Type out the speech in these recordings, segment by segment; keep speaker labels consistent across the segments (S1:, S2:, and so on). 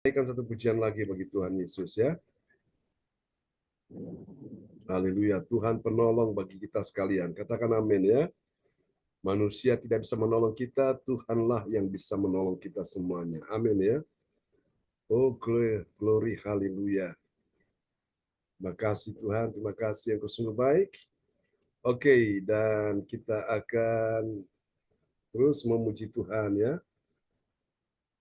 S1: Naikkan satu pujian lagi bagi Tuhan Yesus ya. Haleluya, Tuhan penolong bagi kita sekalian. Katakan amin ya. Manusia tidak bisa menolong kita, Tuhanlah yang bisa menolong kita semuanya. Amin ya. Oh glory, haleluya. Terima kasih Tuhan, terima kasih yang sungguh baik. Oke, dan kita akan terus memuji Tuhan ya.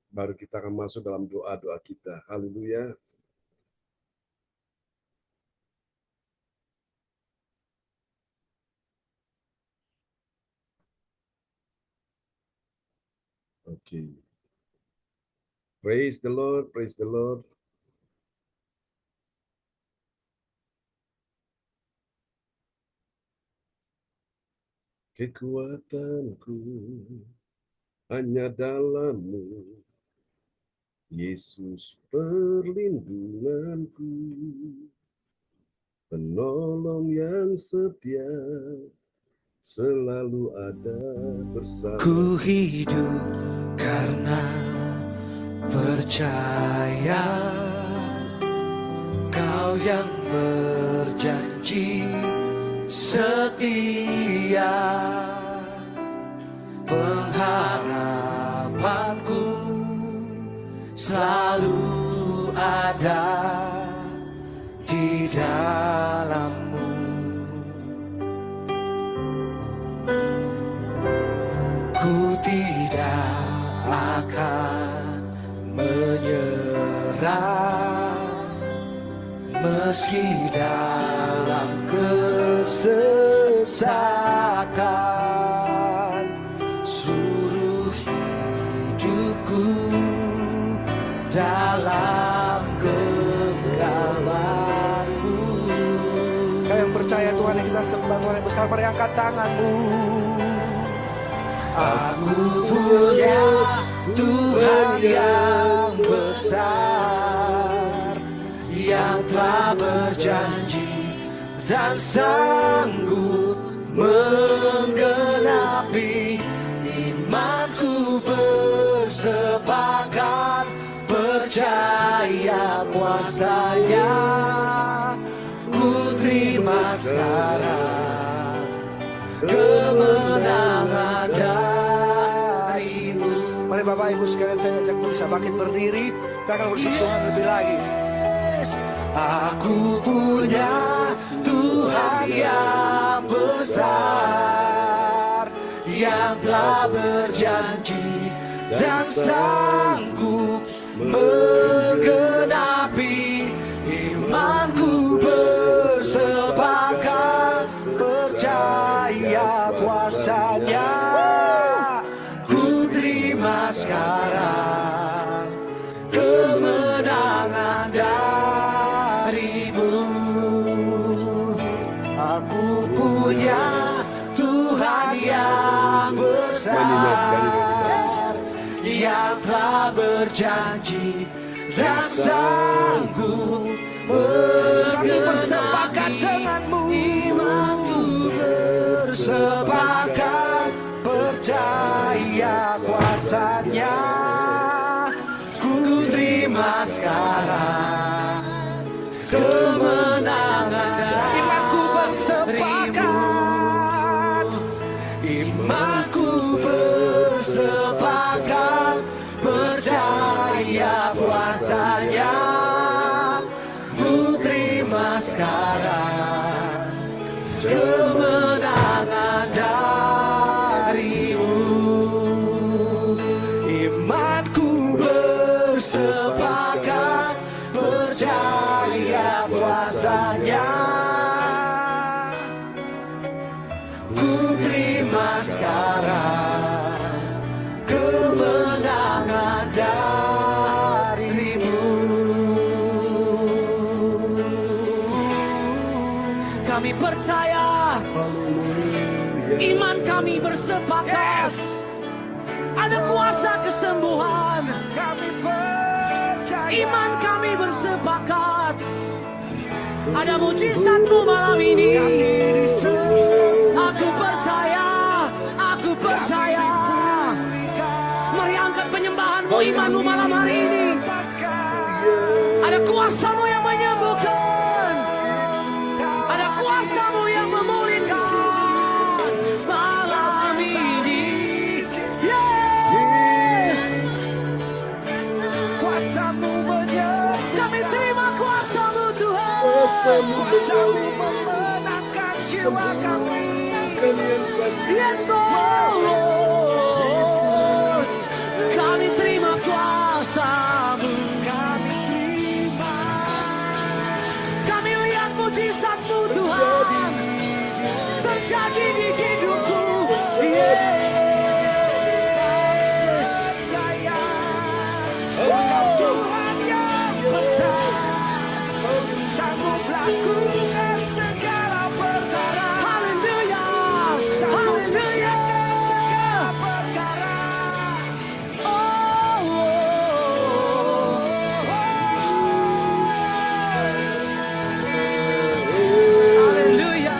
S1: Baru kita akan masuk dalam doa-doa kita. Haleluya. Oke. Praise the Lord, praise the Lord. Kekuatanku hanya dalam-Mu, Yesus perlindunganku, penolong yang setia, selalu ada bersama.
S2: Ku hidup karena percaya, Kau yang berjanji setia. Pengharapanku selalu ada di dalam-Mu. Ku tidak akan menyerah, meski dalam kesesakan. Seluruh hidupku dalam genggaman-Mu. Kau yang percaya Tuhan yang kita sembah, Tuhan yang besar, mari angkat tangan-Mu. Aku punya Tuhan yang besar, yang telah berjanji dan sanggup menggenapi. Imanku bersepakat, percaya kuasa-Nya. Ku terima sekarang kemenangan dari-Mu. Mari Bapak Ibu sekalian, saya ajak bisa bangkit berdiri. Kita akan bersentuhan lebih lagi. Aku punya Tuhan yang besar, yang telah berjanji dan sanggup menggenapi. Imanku bersepakat, percaya kuasa-Nya. Ku terima sekarang kemenangan dari-Mu. Aku punya Tuhan yang besar, yang telah berjanji dan sanggup bersepakat dengan-Mu. Imanku bersepakat, percaya kuasa-Nya. Ku terima sekarang kemenangan dari-Mu. Imanku bersepakat, imanku bersepakat, percaya kuasa-Nya. Ku terima sekarang kemenangan dari-Mu. Imanku bersepakat, percaya kuasa-Nya. Ku terima sekarang kemenangan dari-Mu. Kami percaya, iman kami bersepakat, ada kuasa kesembuhan. Iman kami bersepakat, ada mujizat-Mu malam ini. Aku percaya, aku percaya. Mari angkat penyembahan-Mu, iman-Mu malam hari ini. kuasa-Mu yang menyembuhkan. Ada kuasa-Mu yang memulihkan malam ini. Yes. Kuasa-Mu menyembuhkan. Kami terima kuasa-Mu Tuhan. Kuasa-Mu memenangkan jiwa kami. Yes Lord. Kami terima kuasa-Mu. Kami terima. Kami lihat mujizat-Mu Tuhan terjadi di hidupku. Yes. Percaya Engkau Tuhan yang besar, sanggup lakukan segala perkara. Haleluya. Haleluya. Segala perkara. Haleluya.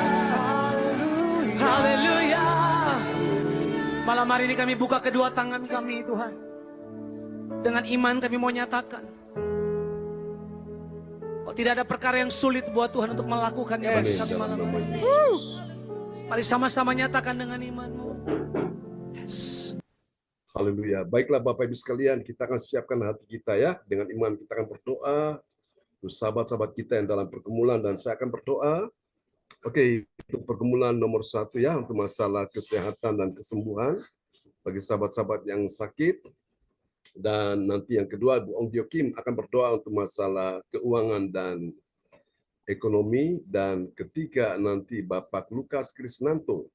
S2: Haleluya. Malam hari ini kami buka kedua tangan kami Tuhan. Dengan iman kami mau nyatakan, oh tidak ada perkara yang sulit buat Tuhan untuk melakukannya bagi kami malam hari. Mari sama-sama nyatakan dengan iman-Mu.
S1: Haleluya. Baiklah Bapak Ibu sekalian, kita akan siapkan hati kita ya. Dengan iman kita akan berdoa untuk sahabat-sahabat kita yang dalam pergumulan, dan saya akan berdoa. Oke, untuk pergumulan nomor 1 ya, untuk masalah kesehatan dan kesembuhan bagi sahabat-sahabat yang sakit. Dan nanti yang kedua, Bu Ong Tio Kim akan berdoa untuk masalah keuangan dan ekonomi. Dan ketiga, nanti Bapak Lukas Krisnanto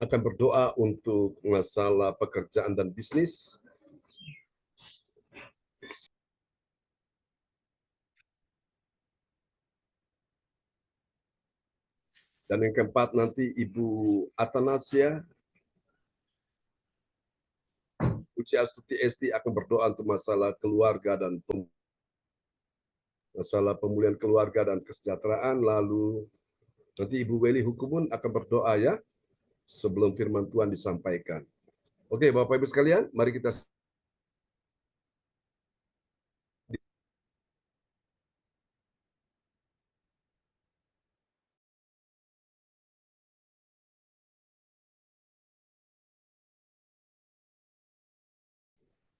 S1: akan berdoa untuk masalah pekerjaan dan bisnis. Dan yang keempat nanti Ibu Atanasia Uci Astuti Esti akan berdoa untuk masalah keluarga dan masalah pemulihan keluarga dan kesejahteraan. Lalu nanti Ibu Weli Hukumun akan berdoa ya sebelum firman Tuhan disampaikan. Oke, Bapak Ibu sekalian, mari kita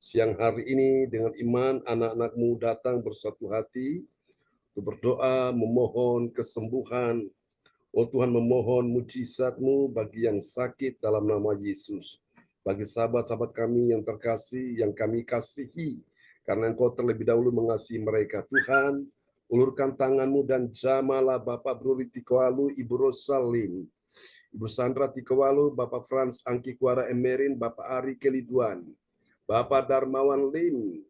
S1: siang hari ini dengan iman anak-anak-Mu datang bersatu hati untuk berdoa, memohon kesembuhan. Oh Tuhan, memohon mujizat-Mu bagi yang sakit dalam nama Yesus. Bagi sahabat-sahabat kami yang terkasih, yang kami kasihi, karena Engkau terlebih dahulu mengasihi mereka. Tuhan, ulurkan tangan-Mu dan jamalah Bapak Bruli Tikowalu, Ibu Rosalin, Ibu Sandra Tikowalu, Bapak Frans Angki Kuara Emerin, Bapak Ari Keliduan, Bapak Darmawan Lim,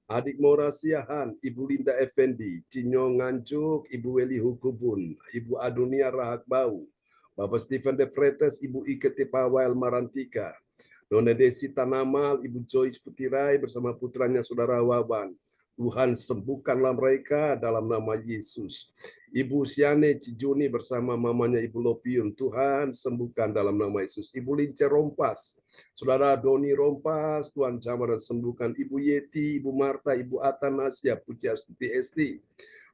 S1: Adik Mora Siahan, Ibu Linda Effendi, Cinyo Nganjuk, Ibu Weli Hukubun, Ibu Adunia Rahakbau, Bapak Stephen De Fretes, Ibu Ike Tipawel Marantika, Nona Desi Tanamal, Ibu Joyce Putirai bersama putranya Saudara Wawan. Tuhan, sembuhkanlah mereka dalam nama Yesus. Ibu Siane Cijuni bersama mamanya Ibu Lopiun, Tuhan sembuhkan dalam nama Yesus. Ibu Lince Rompas, Saudara Doni Rompas, Tuhan jamah dan sembuhkan. Ibu Yeti, Ibu Marta, Ibu Atanasia, Puji Astuti Esti.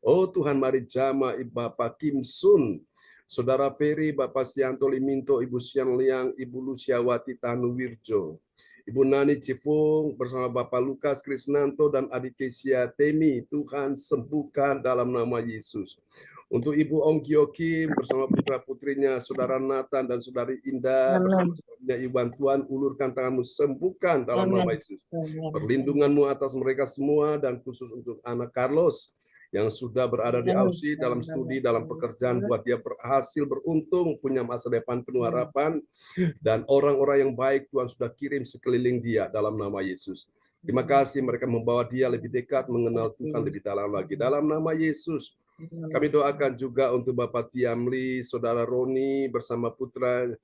S1: Oh Tuhan, mari jamah Bapak Kim Sun, Saudara Ferry, Bapak Sianto Liminto, Ibu Sian Liang, Ibu Luciawati Tanu Wirjo, Ibu Nani Cifung bersama Bapak Lukas Krisnanto dan Adik Kesia Temi. Tuhan sembuhkan dalam nama Yesus. Untuk Ibu Ong Tio Kim bersama putra-putrinya Saudara Nathan dan Saudari Indah bersama suaminya Iwan, Tuhan ulurkan tangan-Mu, sembuhkan dalam nama Yesus. Perlindungan-Mu atas mereka semua, dan khusus untuk anak Carlos yang sudah berada di Aussie dalam studi, dalam pekerjaan, buat dia berhasil, beruntung, punya masa depan penuh harapan, dan orang-orang yang baik Tuhan sudah kirim sekeliling dia dalam nama Yesus. Terima kasih, mereka membawa dia lebih dekat, mengenal Tuhan lebih dalam lagi. Dalam nama Yesus, kami doakan juga untuk Bapak Tiamli, Saudara Roni bersama putranya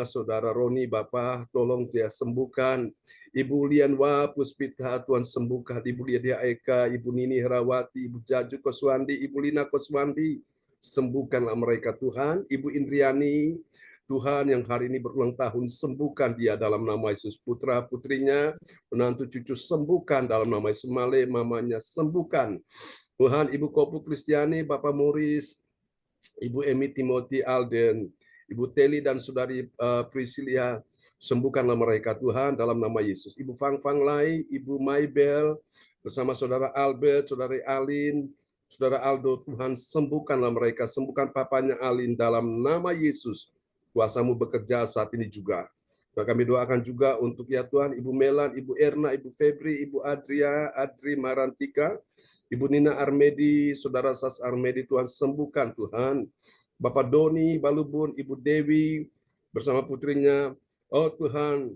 S1: Saudara Roni. Bapak tolong dia sembuhkan. Ibu Lianwa Puspita, Tuhan sembuhkan. Ibu Lydia Eka, Ibu Nini Herawati, Ibu Jaju Koswandi, Ibu Lina Koswandi, sembuhkanlah mereka Tuhan. Ibu Indriani, Tuhan yang hari ini berulang tahun, sembuhkan dia dalam nama Yesus. Putra putrinya, menantu cucu, sembuhkan dalam nama Yesus. Male mamanya, sembuhkan. Tuhan, Ibu Kopu Kristiani, Bapak Morris, Ibu Emi Timothy Alden, Ibu Teli dan Saudari Priscilia, sembuhkanlah mereka Tuhan dalam nama Yesus. Ibu Fang Fang Lai, Ibu Maibel, bersama Saudara Albert, Saudari Alin, Saudara Aldo, Tuhan sembuhkanlah mereka, sembuhkan papanya Alin dalam nama Yesus. Kuasamu bekerja saat ini juga. Dan kami doakan juga untuk ya Tuhan, Ibu Melan, Ibu Erna, Ibu Febri, Ibu Adri Marantika, Ibu Nina Armedi, Saudara Sas Armedi, Tuhan sembuhkan Tuhan. Bapak Doni Balubun, Ibu Dewi, bersama putrinya. Oh Tuhan,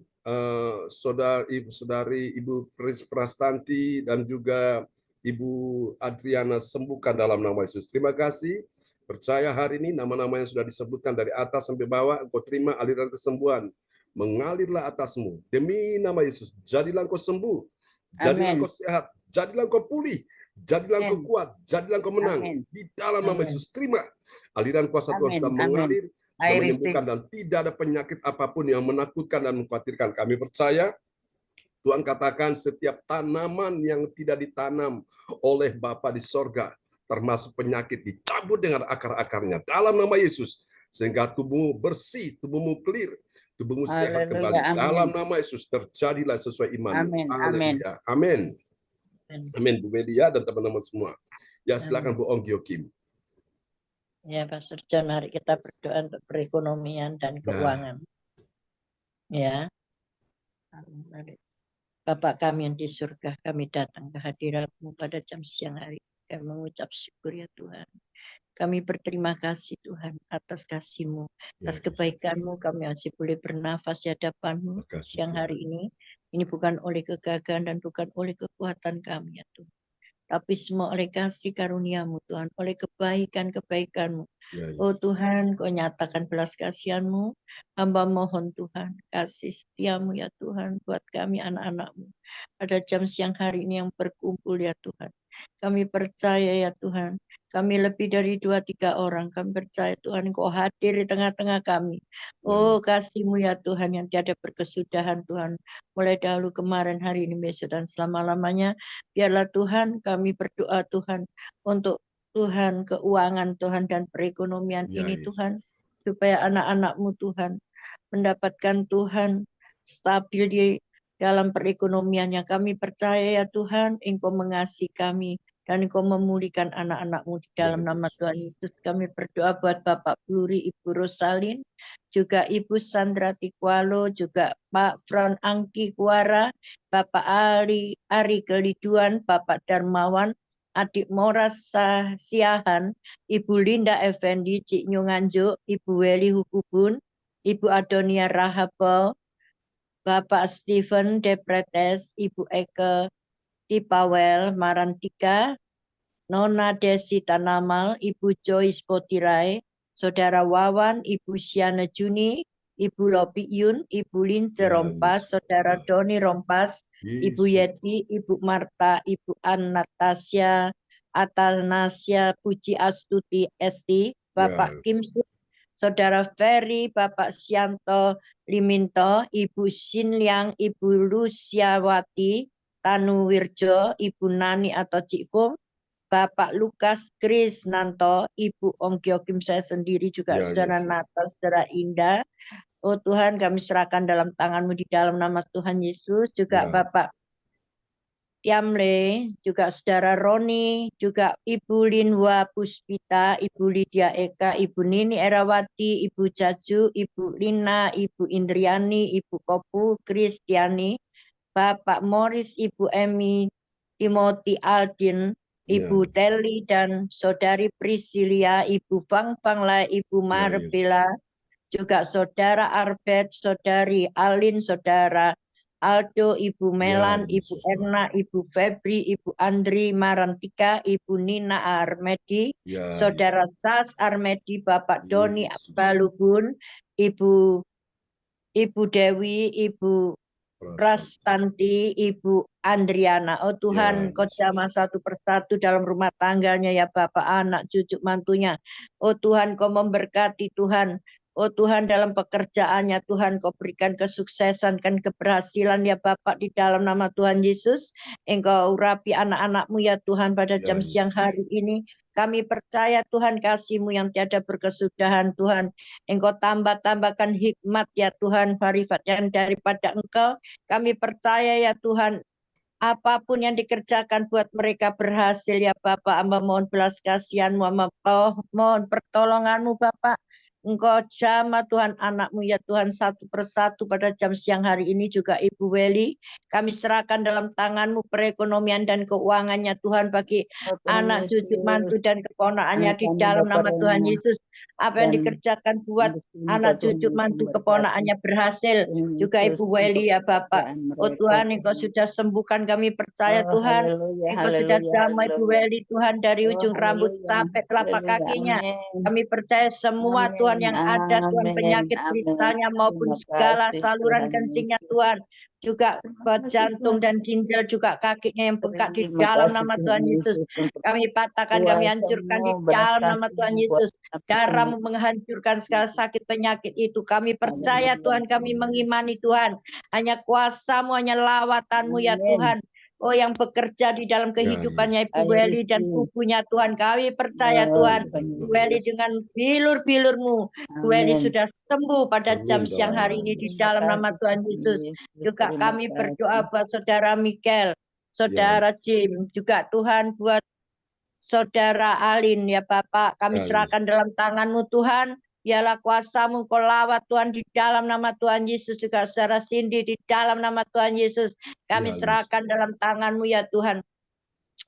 S1: saudari Ibu Prastanti dan juga Ibu Adriana, sembuhkan dalam nama Yesus. Terima kasih. Percaya hari ini nama-nama yang sudah disebutkan dari atas sampai bawah, engkau terima aliran kesembuhan. Mengalirlah atasmu. Demi nama Yesus, jadilah engkau sembuh. Jadilah engkau sehat. Jadilah engkau pulih. Jadilah engkau kuat. Jadilah engkau menang. Di dalam nama Yesus, terima. Aliran kuasa Tuhan sudah mengalir, sudah menyembuhkan, dan tidak ada penyakit apapun yang menakutkan dan mengkhawatirkan. Kami percaya Tuhan katakan setiap tanaman yang tidak ditanam oleh Bapa di sorga, termasuk penyakit, dicabut dengan akar-akarnya dalam nama Yesus, sehingga tubuhmu bersih, tubuhmu clear, tubuhmu sehat kembali. Dalam nama Yesus terjadilah sesuai iman. Haleluya. Amin. Amin, Bu Media dan teman-teman semua. Ya, silakan Bu Onggyo Kim.
S3: Ya, Pastor John, mari kita berdoa untuk perekonomian dan keuangan. Ya. Bapak kami yang di surga, kami datang ke hadirat-Mu pada jam siang hari. Kami mengucap syukur ya Tuhan. Kami berterima kasih Tuhan atas kasih-Mu, atas kebaikan-Mu. Kami masih boleh bernafas di hadapan-Mu siang hari ini. Ini bukan oleh kegagalan dan bukan oleh kekuatan kami ya Tuhan, tapi semua oleh kasih karunia-Mu Tuhan, oleh kebaikan-kebaikan-Mu. Oh Tuhan, Kau nyatakan belas kasihan-Mu. Hamba mohon Tuhan, kasih setia-Mu ya Tuhan buat kami anak-anak-Mu. Pada jam siang hari ini yang berkumpul ya Tuhan. Kami percaya ya Tuhan, kami lebih dari 2-3 orang. Kami percaya Tuhan Kau hadir di tengah-tengah kami. Oh kasih-Mu ya Tuhan yang tiada berkesudahan Tuhan. Mulai dahulu kemarin, hari ini, besok, dan selama-lamanya. Biarlah Tuhan kami berdoa Tuhan untuk Tuhan keuangan Tuhan dan perekonomian ini Tuhan. Supaya anak-anak-Mu Tuhan mendapatkan Tuhan stabil di dalam perekonomiannya. Kami percaya ya Tuhan, Engkau mengasihi kami dan Engkau memulihkan anak-anak-Mu di dalam nama Tuhan Yesus. Kami berdoa buat Bapak Bluri, Ibu Rosalin, juga Ibu Sandra Tikwalo, juga Pak Fron Angki Kuara, Bapak Ari Keliduan, Bapak Darmawan, Adik Moras Siahan, Ibu Linda Effendi, Cik Nyunganjo, Ibu Weli Hukubun, Ibu Adonia Rahabel, Bapak Stephen Depretes, Ibu Eke Tipawel Marantika, Nona Desi Tanamal, Ibu Joyce Potirai, Saudara Wawan, Ibu Siana Juni, Ibu Lopi Yun, Ibu Lince Rompas, Saudara Doni Rompas, Ibu Yeti, Ibu Marta, Ibu Anastasia, Atanasya Puji Astuti Esti, Bapak Kim, Saudara Ferry, Bapak Sianto Liminto, Ibu Sinliang, Ibu Luciawati, Tanu Wirjo, Ibu Nani atau Cik Fung, Bapak Lukas Krisnanto, Ibu Onggyo Kim, saya sendiri juga Saudara Natal, Saudara Indah. Oh Tuhan, kami serahkan dalam tangan-Mu di dalam nama Tuhan Yesus. Juga Bapak Tiamle, juga Saudara Roni, juga Ibu Linwa Puspita, Ibu Lydia Eka, Ibu Nini Erawati, Ibu Jaju, Ibu Lina, Ibu Indriani, Ibu Kopu Kristiani, Bapak Morris, Ibu Emi Timothy Aldin, Ibu Teli dan Saudari Priscilia, Ibu Fang Fangla, Ibu Marbella, juga Saudara Arbet, Saudari Alin, Saudara Aldo, Ibu Melan, Ibu Erna, Ibu Febri, Ibu Andri Marantika, Ibu Nina Armedi, Saudara Sas Armedi, Bapak Doni Balubun, Ibu Dewi, Ibu Prastanti, Ibu Andriana. Oh Tuhan, Kau jamah satu persatu dalam rumah tangganya ya Bapak, anak, cucu, mantunya. Oh Tuhan, Kau memberkati Tuhan Oh Tuhan, dalam pekerjaannya Tuhan, Kau berikan kesuksesan dan keberhasilan ya Bapak di dalam nama Tuhan Yesus. Engkau urapi anak-anak-Mu ya Tuhan pada
S1: Ya
S3: jam siang
S1: Yesus.
S3: hari ini. Kami percaya Tuhan kasih-Mu yang tiada berkesudahan Tuhan. Engkau tambahkan hikmat ya Tuhan, marifat yang daripada Engkau. Kami percaya ya Tuhan, apapun yang dikerjakan buat mereka berhasil ya Bapak. Hamba mohon belas kasihan-Mu, hamba mohon pertolongan-Mu Bapak. Engkau jamah Tuhan anak-Mu ya Tuhan satu persatu pada jam siang hari ini juga Ibu Weli. Kami serahkan dalam tangan-Mu perekonomian dan keuangannya Tuhan bagi anak cucu mantu dan keponakannya di dalam nama Tuhan Yesus. Apa yang dikerjakan buat anak cucu mantu keponakannya berhasil juga Ibu Weli ya Bapak. Oh Tuhan, Engkau sudah sembuhkan, kami percaya Tuhan. Engkau sudah jamah Ibu Weli Tuhan dari ujung rambut sampai telapak kakinya. Kami percaya semua Tuhan yang ada Tuhan, penyakit kristalnya maupun segala saluran kencingnya Tuhan. Juga buat jantung dan ginjal juga kakinya yang bengkak di dalam nama Tuhan Yesus. Kami patahkan, kami hancurkan di dalam nama Tuhan Yesus. Darah-Mu menghancurkan segala sakit penyakit itu. Kami percaya Tuhan, kami mengimani Tuhan. Hanya kuasa-Mu, hanya lawatan-Mu ya Tuhan. Oh yang bekerja di dalam kehidupannya Ibu Weli dan tubuhnya Tuhan. Kami percaya Tuhan, Ibu Weli dengan bilur-bilur-Mu, Ibu Weli sudah sembuh pada jam siang hari ini di dalam nama Tuhan Yesus. Juga kami berdoa buat Saudara Michael, Saudara Jim, juga Tuhan buat Saudara Alin ya Bapak. Kami serahkan dalam tangan-Mu Tuhan. Biarlah kuasa-Mu Kau lawat Tuhan di dalam nama Tuhan Yesus. Juga Saudara Cindy di dalam nama Tuhan Yesus. Kami serahkan dalam tangan-Mu ya Tuhan.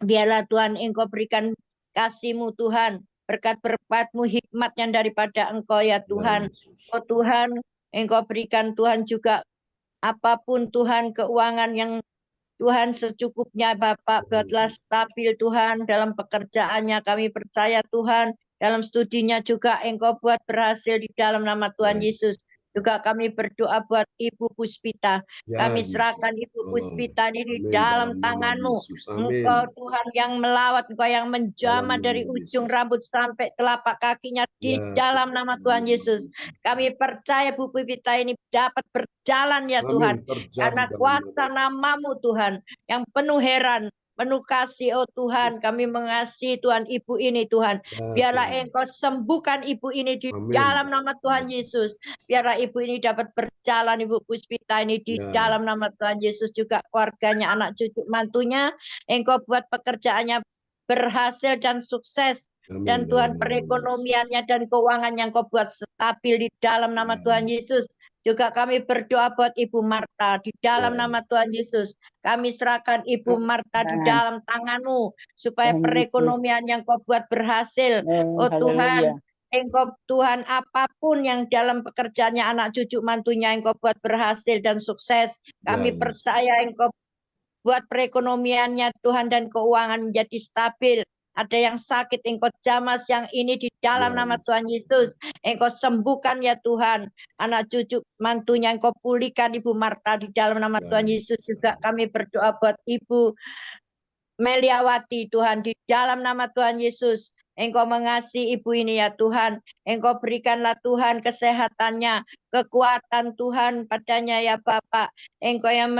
S3: Biarlah Tuhan Engkau berikan kasih-Mu Tuhan. Berkat-berkat-Mu, hikmat yang daripada Engkau ya Tuhan. Oh Tuhan, Engkau berikan Tuhan juga apapun Tuhan keuangan yang Tuhan secukupnya Bapak, buatlah stabil Tuhan dalam pekerjaannya. Kami percaya Tuhan dalam studinya juga Engkau buat berhasil di dalam nama Tuhan Yesus. Juga kami berdoa buat Ibu Puspita. Kami serahkan Ibu Puspita ini di dalam tangan-Mu. Engkau Tuhan yang melawat, Engkau yang menjamah dari ujung rambut sampai telapak kakinya di dalam nama Tuhan Yesus. Kami percaya Bu Puspita ini dapat berjalan ya Tuhan. Karena kuasa nama-Mu Tuhan yang penuh heran, penuh kasih oh Tuhan. Kami mengasihi Tuhan Ibu ini Tuhan. Biarlah Engkau sembuhkan Ibu ini di dalam nama Tuhan Yesus. Biarlah Ibu ini dapat berjalan, Ibu Puspita ini di dalam nama Tuhan Yesus. Juga keluarganya, anak cucu mantunya, Engkau buat pekerjaannya berhasil dan sukses. Dan Tuhan perekonomiannya dan keuangan yang Kau buat stabil di dalam nama Tuhan Yesus. Juga kami berdoa buat Ibu Marta di dalam nama Tuhan Yesus. Kami serahkan Ibu Marta di dalam tangan-Mu supaya perekonomian yang Kau buat berhasil. Oh Tuhan, Engkau Tuhan apapun yang dalam pekerjaannya anak cucu mantunya Engkau buat berhasil dan sukses. Kami percaya Engkau buat perekonomiannya Tuhan dan keuangan menjadi stabil. Ada yang sakit, Engkau jamah siang ini di dalam nama Tuhan Yesus. Engkau sembuhkan ya Tuhan. Anak cucu mantunya Engkau pulihkan Ibu Marta di dalam nama Tuhan Yesus. Juga kami berdoa buat Ibu Meliawati Tuhan di dalam nama Tuhan Yesus. Engkau mengasihi ibu ini ya Tuhan. Engkau berikanlah Tuhan kesehatannya, kekuatan Tuhan padanya ya Bapak. Engkau yang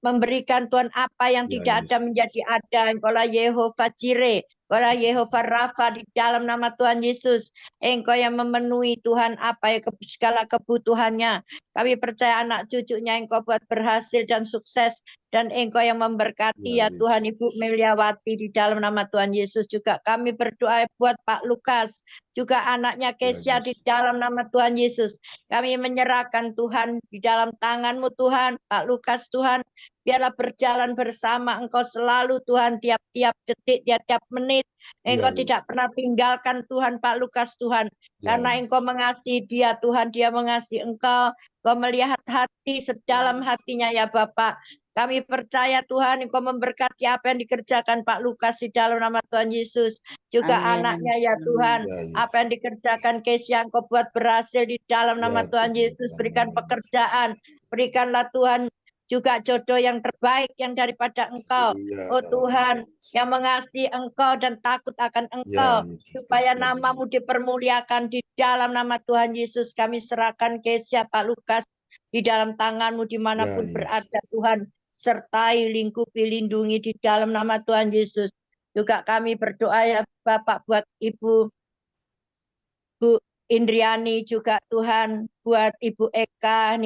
S3: memberikan Tuhan apa yang tidak ada menjadi ada. Engkau lah Yehova Jireh, Engkau lah Yehova Rafa di dalam nama Tuhan Yesus. Engkau yang memenuhi Tuhan apa ya segala kebutuhannya. Kami percaya anak cucunya Engkau buat berhasil dan sukses. Dan Engkau yang memberkati ya Tuhan Ibu Meliawati di dalam nama Tuhan Yesus. Juga kami berdoa buat Pak Lukas, juga anaknya Kesia di dalam nama Tuhan Yesus. Kami menyerahkan Tuhan di dalam tangan-Mu Tuhan, Pak Lukas Tuhan. Biarlah berjalan bersama Engkau selalu Tuhan, tiap-tiap detik, tiap-tiap menit. Engkau tidak pernah tinggalkan Tuhan Pak Lukas Tuhan. Karena Engkau mengasihi dia Tuhan, dia mengasihi Engkau. Engkau melihat hati sedalam hatinya ya Bapak. Kami percaya Tuhan Engkau memberkati apa yang dikerjakan Pak Lukas di dalam nama Tuhan Yesus. Juga anaknya ya Tuhan. Apa yang dikerjakan Kesia Engkau buat berhasil di dalam nama Tuhan Yesus. Berikan pekerjaan. Berikanlah Tuhan juga jodoh yang terbaik yang daripada Engkau.
S1: Haleluya,
S3: Oh
S1: dalam nama
S3: Tuhan,
S1: Yesus.
S3: yang mengasihi Engkau dan takut akan
S1: Ya,
S3: Engkau,
S1: Yesus,
S3: supaya
S1: terjadi.
S3: namamu dipermuliakan di dalam nama Tuhan Yesus. Kami serahkan Kesia, Pak Lukas di dalam tangan-Mu
S1: Ya,
S3: dimanapun
S1: Yesus.
S3: berada Tuhan. Sertai, lingkupi, lindungi di dalam nama Tuhan Yesus. Juga kami berdoa ya Bapak buat Ibu Indriani, juga Tuhan buat Ibu Eka,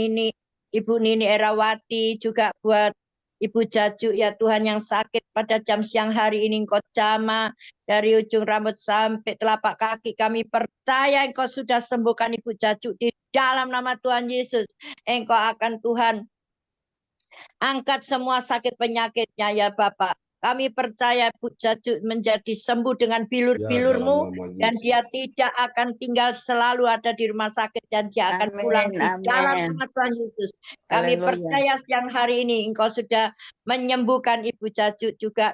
S3: Ibu Nini Erawati, juga buat Ibu Jaju ya Tuhan yang sakit pada jam siang hari ini. Engkau jamah dari ujung rambut sampai telapak kaki. Kami percaya Engkau sudah sembuhkan Ibu Jaju di dalam nama Tuhan Yesus. Engkau akan Tuhan angkat semua sakit penyakitnya ya Bapak. Kami percaya Bu Jaju menjadi sembuh dengan
S1: Ya, dalam
S3: bilur-bilur-Mu,
S1: nama
S3: dan dia
S1: Yesus.
S3: tidak akan tinggal selalu ada di rumah sakit, dan dia akan pulang
S4: Amin,
S3: di dalam
S4: amin.
S3: nama Tuhan Yesus. Kami
S4: Haleluya.
S3: percaya siang hari ini Engkau sudah menyembuhkan Ibu Jaju, juga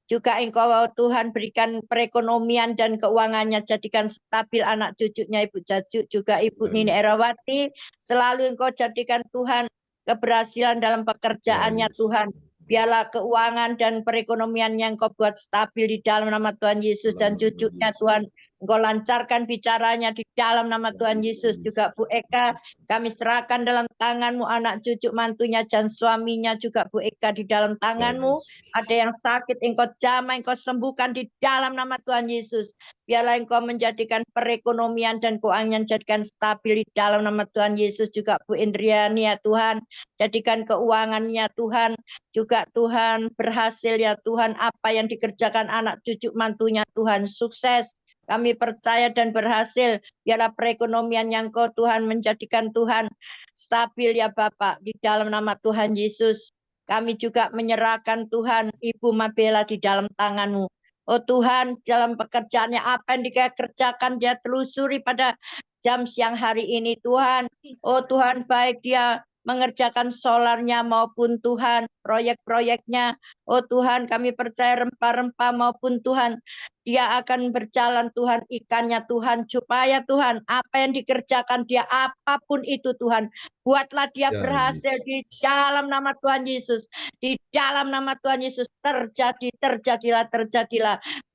S3: juga Engkau Tuhan berikan perekonomian dan keuangannya, jadikan stabil anak cucunya Ibu Jaju, juga Ibu
S1: Ya,
S3: Nini
S1: Yesus.
S3: Erawati. Selalu Engkau jadikan Tuhan keberhasilan dalam
S1: Ya,
S3: pekerjaannya
S1: Yesus.
S3: Tuhan. Biarlah keuangan dan perekonomian yang Kau buat stabil di dalam nama Tuhan Yesus,
S1: Dalam
S3: dan
S1: nama
S3: cucunya
S1: Yesus.
S3: Tuhan Engkau lancarkan bicaranya di dalam nama
S1: Dalam
S3: Tuhan
S1: nama
S3: Yesus. Juga
S1: Yesus.
S3: Bu Eka, kami serahkan dalam tangan-Mu anak cucu mantunya dan suaminya, juga Bu Eka di dalam
S1: Ya,
S3: tangan-Mu.
S1: Yesus.
S3: Ada yang sakit, Engkau jamah, Engkau sembuhkan di dalam nama Tuhan Yesus. Biarlah Engkau menjadikan perekonomian dan keuangan jadikan stabil di dalam nama Tuhan Yesus. Juga Bu Indriani ya Tuhan, jadikan keuangannya Tuhan, juga Tuhan berhasil ya Tuhan, apa yang dikerjakan anak cucu mantunya Tuhan sukses. Kami percaya dan berhasil. Biarlah perekonomian yang Kau Tuhan menjadikan Tuhan stabil ya Bapak, di dalam nama Tuhan Yesus. Kami juga menyerahkan Tuhan Ibu Mabela di dalam tangan-Mu. Oh Tuhan, dalam pekerjaannya apa yang dia kerjakan, dia telusuri pada jam siang hari ini Tuhan. Oh Tuhan, baik dia mengerjakan solarnya maupun Tuhan proyek-proyeknya. Oh Tuhan, kami percaya rempah-rempah maupun Tuhan, dia akan berjalan Tuhan, ikannya Tuhan, supaya Tuhan apa yang dikerjakan dia, apapun itu Tuhan, buatlah dia
S1: Ya,
S3: berhasil di
S1: Yesus.
S3: dalam nama Tuhan Yesus. Di dalam nama Tuhan Yesus terjadilah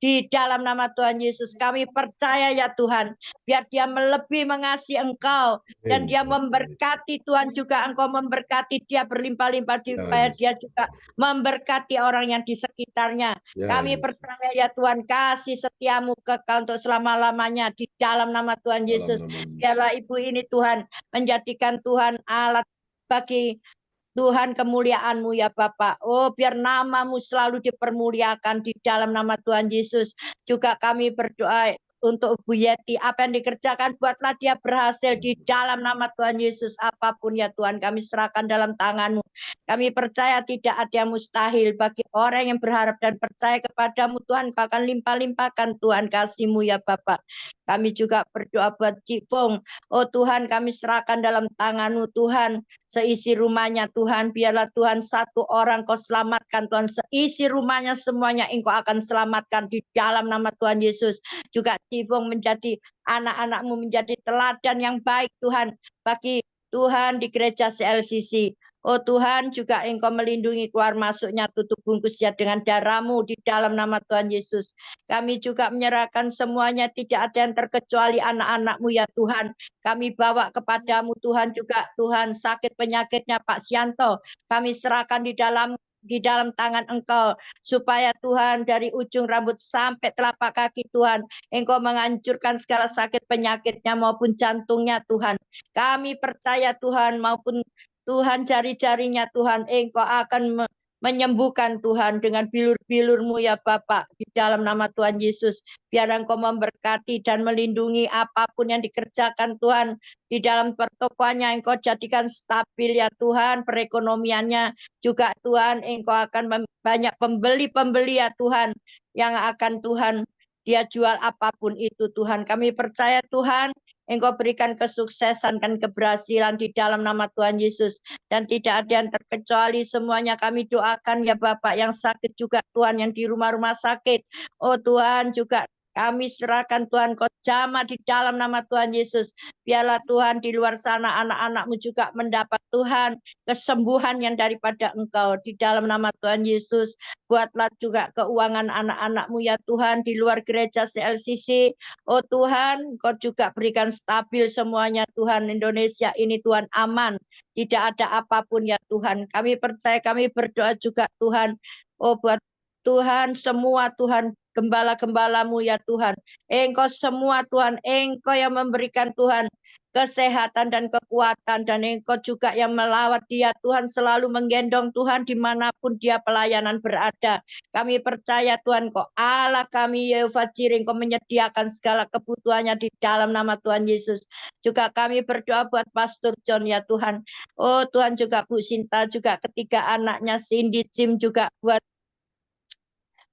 S3: di dalam nama Tuhan Yesus. Kami percaya ya Tuhan, biar dia lebih mengasihi Engkau, dan
S1: Amin.
S3: dia
S1: Dalam nama Yesus.
S3: memberkati Tuhan, juga Engkau memberkati dia berlimpah-limpah,
S1: Ya,
S3: supaya dia
S1: Yesus.
S3: juga memberkati orang yang di sekitarnya.
S1: Ya,
S3: Kami
S1: Yesus.
S3: percaya ya Tuhan, kasih setiamu kekal untuk selama-lamanya di dalam nama Tuhan
S1: Dalam
S3: Yesus.
S1: nama Yesus.
S3: Biarlah ibu ini Tuhan menjadikan Tuhan alat bagi Tuhan kemuliaan-Mu ya Bapak. Oh, biar nama-Mu selalu dipermuliakan di dalam nama Tuhan Yesus. Juga kami berdoa untuk Bu Yeti, apa yang dikerjakan buatlah dia berhasil di dalam nama Tuhan Yesus. Apapun ya Tuhan, kami serahkan dalam tangan-Mu. Kami percaya tidak ada yang mustahil bagi orang yang berharap dan percaya kepadamu Tuhan. Kau akan limpah-limpahkan Tuhan kasih-Mu ya Bapak. Kami juga berdoa buat Cik Fong. Oh Tuhan, kami serahkan dalam tangan-Mu Tuhan, seisi rumahnya Tuhan. Biarlah Tuhan satu orang Kau selamatkan Tuhan, seisi rumahnya semuanya Engkau akan selamatkan di dalam nama Tuhan Yesus. Juga Tifong menjadi anak-anak-Mu menjadi teladan yang baik Tuhan bagi Tuhan di gereja CLCC. Oh Tuhan, juga Engkau melindungi keluar masuknya, tutup bungkusnya dengan darah-Mu di dalam nama Tuhan Yesus. Kami juga menyerahkan semuanya, tidak ada yang terkecuali anak-anak-Mu ya Tuhan. Kami bawa kepadamu Tuhan, juga Tuhan sakit penyakitnya Pak Sianto, kami serahkan di dalam tangan Engkau, supaya Tuhan dari ujung rambut sampai telapak kaki Tuhan, Engkau menghancurkan segala sakit penyakitnya maupun jantungnya Tuhan. Kami percaya Tuhan, maupun Tuhan jari-jarinya Tuhan, Engkau akan menyembuhkan Tuhan dengan bilur-bilur-Mu ya Bapak, di dalam nama Tuhan Yesus. Biar Engkau memberkati dan melindungi apapun yang dikerjakan Tuhan di dalam pertokoannya. Engkau jadikan stabil ya Tuhan perekonomiannya. Juga Tuhan, Engkau akan banyak pembeli-pembeli ya Tuhan, yang akan Tuhan dia jual apapun itu Tuhan. Kami percaya Tuhan, Engkau berikan kesuksesan dan keberhasilan di dalam nama Tuhan Yesus. Dan tidak ada yang terkecuali, semuanya kami doakan ya Bapak, yang sakit juga Tuhan, yang di rumah-rumah sakit. Oh Tuhan, juga Kami serahkan Tuhan, Kau jamah di dalam nama Tuhan Yesus. Biarlah Tuhan di luar sana anak-anak-Mu juga mendapat Tuhan kesembuhan yang daripada Engkau. Di dalam nama Tuhan Yesus, buatlah juga keuangan anak-anak-Mu ya Tuhan di luar gereja CLCC. Oh Tuhan, Kau juga berikan stabil semuanya Tuhan. Indonesia ini Tuhan aman. Tidak ada apapun ya Tuhan. Kami percaya, kami berdoa juga Tuhan. Oh buat Tuhan semua Tuhan gembala-gembalamu ya Tuhan. Engkau semua Tuhan, Engkau yang memberikan Tuhan kesehatan dan kekuatan, dan Engkau juga yang melawat dia Tuhan, selalu menggendong Tuhan dimanapun dia pelayanan berada. Kami percaya Tuhan, Kau Allah kami Yehova Jireh, Kau menyediakan segala kebutuhannya di dalam nama Tuhan Yesus. Juga kami berdoa buat Pastor John ya Tuhan. Oh Tuhan, juga Bu Sinta, juga ketiga anaknya Cindy, Jim, juga buat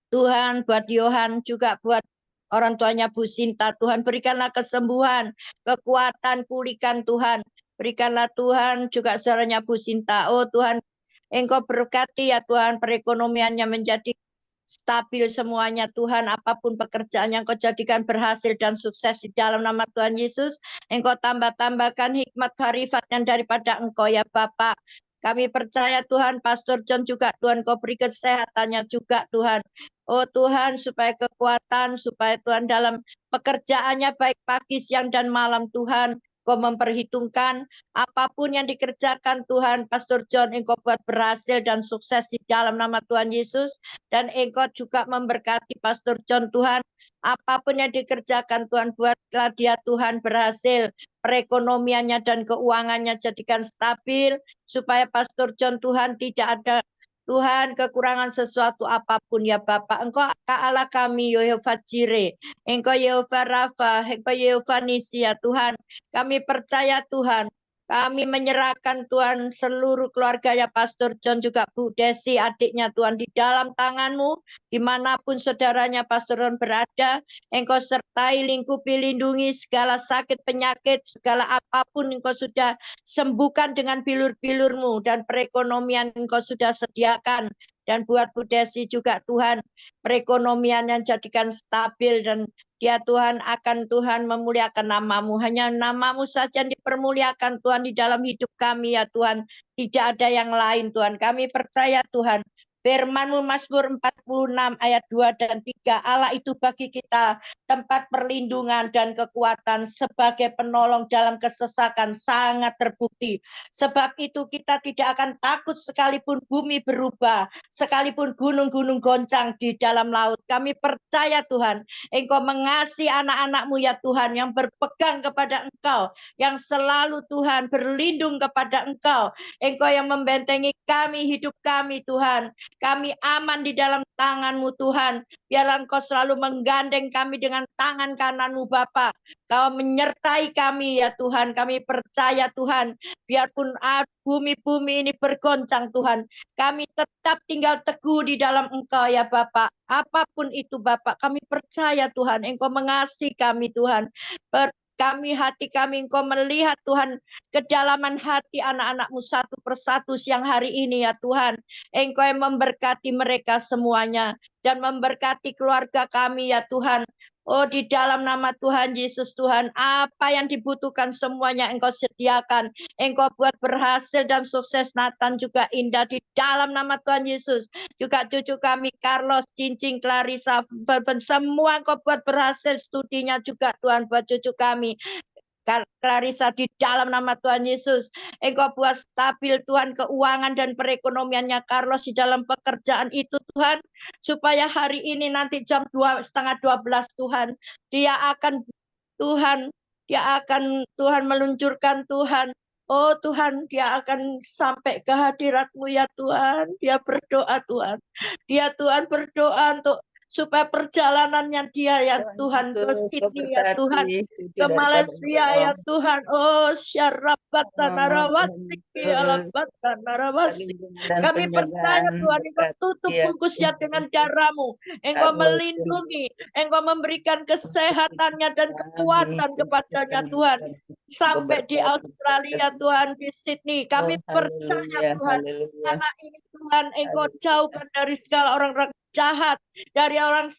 S3: Tuhan, buat Yohan, juga buat orang tuanya Bu Sinta. Tuhan, berikanlah kesembuhan, kekuatan, pulihkan Tuhan. Berikanlah Tuhan juga saudaranya Bu Sinta. Oh Tuhan, Engkau berkati ya Tuhan, perekonomiannya menjadi stabil semuanya Tuhan. Apapun pekerjaan yang Kau jadikan berhasil dan sukses di dalam nama Tuhan Yesus. Engkau tambah-tambahkan hikmat kearifan yang daripada Engkau ya Bapak. Kami percaya Tuhan, Pastor John juga Tuhan, Kau beri kesehatannya juga Tuhan. Oh Tuhan, supaya kekuatan, supaya Tuhan dalam pekerjaannya baik pagi, siang, dan malam Tuhan, Kau memperhitungkan apapun yang dikerjakan Tuhan, Pastor John, Engkau buat berhasil dan sukses di dalam nama Tuhan Yesus. Dan Engkau juga memberkati Pastor John Tuhan, apapun yang dikerjakan Tuhan, buatlah dia Tuhan berhasil, perekonomiannya dan keuangannya jadikan stabil, supaya Pastor John Tuhan tidak ada Tuhan kekurangan sesuatu apapun ya Bapak. Engkau Allah kami Yehova Jireh, Engkau Yehova Rafa, Engkau Yehova Nisi ya Tuhan. Kami percaya Tuhan, kami menyerahkan Tuhan seluruh keluarganya Pastor John, juga Bu Desi adiknya Tuhan di dalam tangan-Mu. Dimanapun saudaranya Pastor John berada, Engkau sertai, lingkupi, lindungi segala sakit penyakit, segala apapun Engkau sudah sembuhkan dengan bilur-bilur-Mu, dan perekonomian Engkau sudah sediakan. Dan buat Bu Desi juga Tuhan, perekonomian yang jadikan stabil, dan dia Tuhan akan Tuhan memuliakan nama-Mu. Hanya nama-Mu saja yang dipermuliakan Tuhan di dalam hidup kami ya Tuhan. Tidak ada yang lain Tuhan. Kami percaya Tuhan, Firman-Mu Mazmur 46 ayat 2 dan 3, Allah itu bagi kita tempat perlindungan dan kekuatan, sebagai penolong dalam kesesakan sangat terbukti. Sebab itu kita tidak akan takut sekalipun bumi berubah, sekalipun gunung-gunung goncang di dalam laut. Kami percaya Tuhan, Engkau mengasihi anak-anak-Mu ya Tuhan, yang berpegang kepada Engkau, yang selalu Tuhan berlindung kepada Engkau. Engkau yang membentengi kami, hidup kami Tuhan. Kami aman di dalam tangan-Mu Tuhan. Biarlah Engkau selalu menggandeng kami dengan tangan kanan-Mu Bapa. Kau menyertai kami ya Tuhan. Kami percaya Tuhan, biarpun bumi-bumi ini bergoncang Tuhan, kami tetap tinggal teguh di dalam Engkau ya Bapak. Apapun itu Bapak, kami percaya Tuhan, Engkau mengasihi kami Tuhan. Hati kami Engkau melihat Tuhan kedalaman hati anak-anak-Mu satu persatu siang hari ini ya Tuhan. Engkau yang memberkati mereka semuanya, dan memberkati keluarga kami ya Tuhan. Oh di dalam nama Tuhan Yesus Tuhan, apa yang dibutuhkan semuanya Engkau sediakan. Engkau buat berhasil dan sukses Nathan juga Indah di dalam nama Tuhan Yesus. Juga cucu kami Carlos, Cincin, Clarissa, semua Engkau buat berhasil studinya juga Tuhan, buat cucu kami Clarissa di dalam nama Tuhan Yesus. Engkau buat stabil Tuhan keuangan dan perekonomiannya Carlos di dalam pekerjaan itu Tuhan, supaya hari ini nanti jam 11:30 Tuhan, dia akan Tuhan meluncurkan Tuhan. Oh Tuhan, dia akan sampai ke hadirat-Mu ya Tuhan. Dia berdoa Tuhan. Dia Tuhan berdoa untuk supaya perjalanannya dia ya Tuhan ke Sydney ya Tuhan, ke Malaysia ya Tuhan. Oh syarabatan narawasiki alabatan narawasik. Kami percaya Tuhan, Engkau tutup bungkusnya dengan darah-Mu. Engkau melindungi, Engkau memberikan kesehatannya dan kekuatan kepadanya Tuhan. Sampai di Australia Tuhan, di Sydney. Kami percaya Tuhan, karena ini Tuhan, Engkau jauhkan dari segala orang-orang jahat, dari orang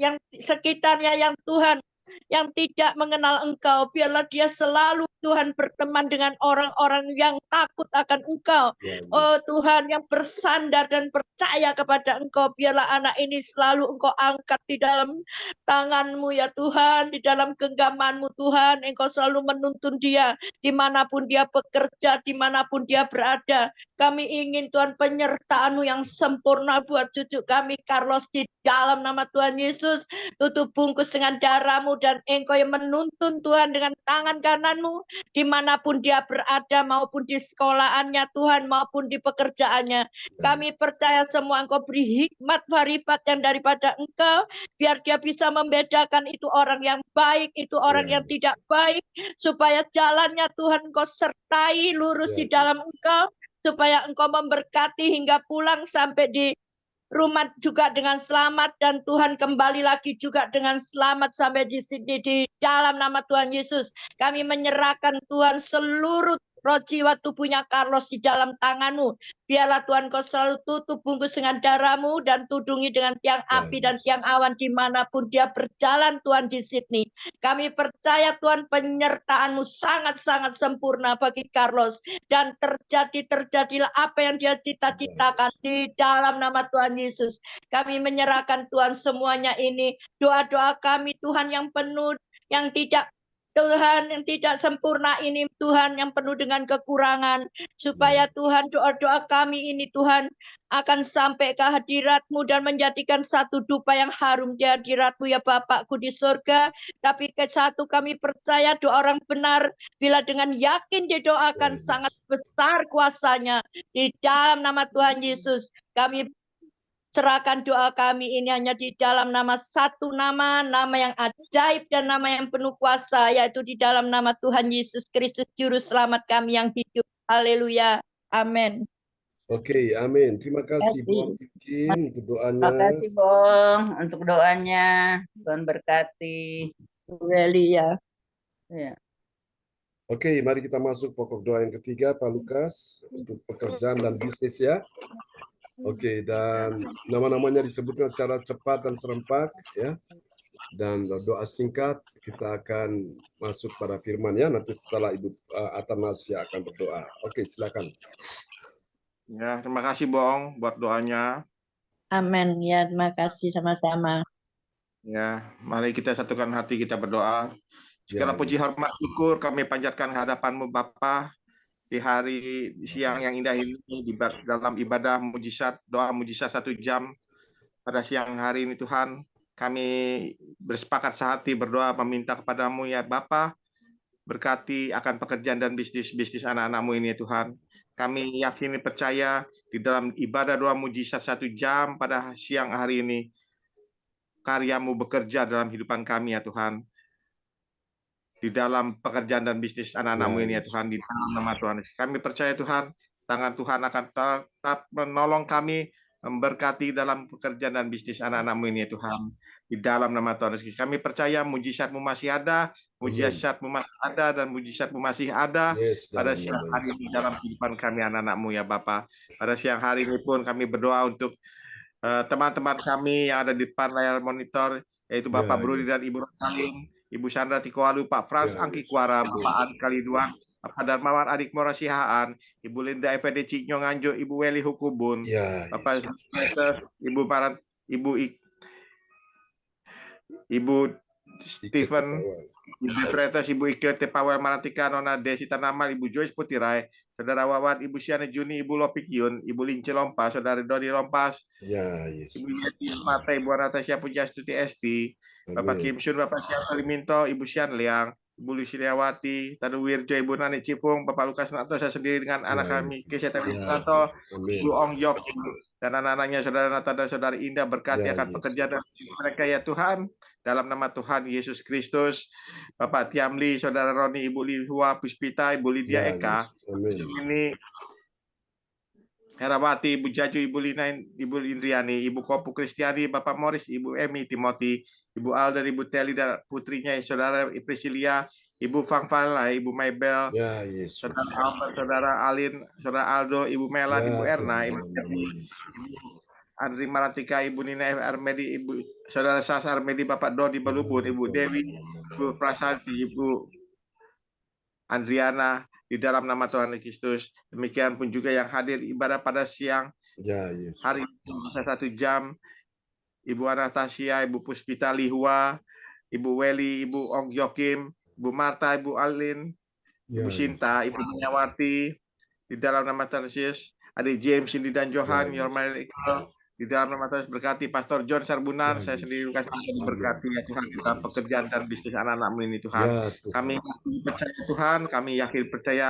S3: yang sekitarnya yang Tuhan yang tidak mengenal Engkau, biarlah dia selalu Tuhan berteman dengan orang-orang yang takut akan Engkau. Oh Tuhan, yang bersandar dan percaya kepada Engkau, biarlah anak ini selalu Engkau angkat di dalam tangan-Mu ya Tuhan, di dalam genggaman-Mu Tuhan. Engkau selalu menuntun dia dimanapun dia bekerja, dimanapun dia berada. Kami ingin Tuhan penyertaan-Mu yang sempurna buat cucu kami Carlos di dalam nama Tuhan Yesus. Tutup bungkus dengan darah-Mu dan Engkau yang menuntun Tuhan dengan tangan kanan-Mu dimanapun dia berada, maupun di sekolahannya Tuhan, maupun di pekerjaannya. Kami percaya semua Engkau beri hikmat marifat yang daripada Engkau, biar dia bisa membedakan itu orang yang baik, itu orang yang tidak baik, supaya jalannya Tuhan Engkau sertai lurus di dalam Engkau, supaya Engkau memberkati hingga pulang sampai di rumah juga dengan selamat, dan Tuhan kembali lagi juga dengan selamat sampai di sini di dalam nama Tuhan Yesus. Kami menyerahkan Tuhan seluruh roh jiwa tubuhnya Carlos di dalam tangan-Mu. Biarlah Tuhan Kau selalu tutup bungkus dengan darah-Mu dan tudungi dengan tiang api dan tiang awan dimanapun dia berjalan Tuhan di Sydney. Kami percaya Tuhan penyertaan-Mu sangat-sangat sempurna bagi Carlos, dan terjadilah apa yang dia cita-citakan di dalam nama Tuhan Yesus. Kami menyerahkan Tuhan semuanya ini, doa-doa kami Tuhan yang penuh, yang tidak Tuhan yang tidak sempurna ini Tuhan, yang penuh dengan kekurangan, supaya Tuhan doa-doa kami ini Tuhan akan sampai ke hadirat-Mu dan menjadikan satu dupa yang harum di hadirat-Mu ya Bapakku di surga. Tapi ke satu kami percaya doa orang benar bila dengan yakin didoakan sangat besar kuasanya. Di dalam nama Tuhan Yesus kami serahkan doa kami ini hanya di dalam nama satu nama yang ajaib dan nama yang penuh kuasa, yaitu di dalam nama Tuhan Yesus Kristus Juru Selamat kami yang hidup. Haleluya. Amin.
S1: Oke, amin. Terima kasih Bung Bikin untuk doanya.
S4: Terima kasih Bung untuk doanya. Tuhan berkati.
S3: Haleluya.
S4: Ya.
S1: Oke, mari kita masuk pokok doa yang ketiga, Pak Lukas, untuk pekerjaan dan bisnis ya. Oke, dan nama-namanya disebutkan secara cepat dan serempak ya. Dan doa singkat, kita akan masuk pada firman ya. Nanti setelah Ibu Atanasya akan berdoa. Oke, silakan.
S5: Ya, terima kasih Bong buat doanya.
S3: Amin. Ya, terima kasih sama-sama.
S5: Ya, mari kita satukan hati, kita berdoa. Segala puji hormat syukur kami panjatkan hadapan-Mu Bapa di hari siang yang indah ini, di dalam ibadah mujizat, doa mujizat 1 jam pada siang hari ini Tuhan. Kami bersepakat sehati berdoa meminta kepada-Mu ya Bapa, berkati akan pekerjaan dan bisnis anak-anak-Mu ini ya Tuhan. Kami yakin percaya di dalam ibadah doa mujizat 1 jam pada siang hari ini, karya-Mu bekerja dalam kehidupan kami ya Tuhan. Di dalam pekerjaan dan bisnis anak-anak-Mu ini ya Tuhan, di dalam nama Tuhan. Kami percaya Tuhan, tangan Tuhan akan tetap menolong kami, memberkati dalam pekerjaan dan bisnis anak-anak-Mu ini ya Tuhan. Di dalam nama Tuhan. Kami percaya mujizat-Mu masih ada, mujizat-Mu masih ada, dan mujizat-Mu masih ada pada siang hari ini dalam kehidupan kami anak-anak-Mu ya Bapa. Pada siang hari ini pun kami berdoa untuk teman-teman kami yang ada di depan layar monitor, yaitu Bapak Brudi dan Ibu Rosaling, Ibu Chandra Tikoalu, Pak Frans Angki Kuara, Bapak Adi Kaliduan, Bapak Darmawan Adik Mora Sihaan, Ibu Linda FD Ciknyo Nganjo, Ibu Weli Hukubun, Bapak Ibu Paran, Ibu Stephen, Ibu Pretas, Ibu Ike Tepawel Marantika, Nona Desi Tanamal, Ibu Joyce Putirai, Saudara Wawan, Ibu Siane Juni, Ibu Lopikyun, Ibu Lince Lompas, Saudara Dodi Lompas, Ibu Yeti Mata, Ibu Anastasia Pujastuti Esti, Bapak Kim Sun, Bapak Sian Liminto, Ibu Sian Liang, Ibu Luciawati, Tadu Wirjo, Ibu Nani Cifung, Bapak Lukas Nato, saya sendiri dengan anak kami, Kesehatan Nato, Ibu Ong Yok, dan anak-anaknya Saudara Nata dan Saudara Indah, berkati akan pekerjaan mereka ya Tuhan, dalam nama Tuhan Yesus Kristus. Bapak Tiamli, Saudara Roni, Ibu Lihua Puspita, Ibu Lydia Eka, ini Herawati, Ibu Jaju, Ibu Lina, Ibu Indriani, Ibu Kopu Kristiani, Bapak Morris, Ibu Emi Timothy, Ibu Alda, Ibu Teli dan putrinya, Saudara Priscilia, Ibu Fang Fala, Ibu Maybel, Saudara Albert, Saudara Alin, Saudara Aldo, Ibu Mela, Ibu Erna, Ibu Andri Maratika, Ibu Nina Armedi, Ibu Saudara Sas Armedi, Bapak Dodi Balubur, Ibu Dewi, Ibu Prasanti, Ibu Andriana, di dalam nama Tuhan Kristus. Demikian pun juga yang hadir ibadah pada siang
S1: Ya, Yesus.
S5: hari ini bisa 1 jam. Ibu Anastasia, Ibu Puspita Lihua, Ibu Weli, Ibu Ong Jokim, Ibu Marta, Ibu Alin,
S1: Ya,
S5: Ibu Sinta, Ibu Menyawati, di dalam nama Tuhan Yesus. Adik James, Cindy dan Johan,
S1: Ya,
S5: Yormail Iqbal, di dalam nama Tuhan Yesus berkati Pastor John Sarbunan,
S1: Ya,
S5: saya sendiri
S1: Yesus.
S5: kasih
S1: Amin.
S5: diberkati ya Tuhan, dalam pekerjaan dan bisnis anak-anakmu ini Tuhan.
S1: Ya, Tuhan.
S5: Kami yakin percaya Tuhan, kami yakin percaya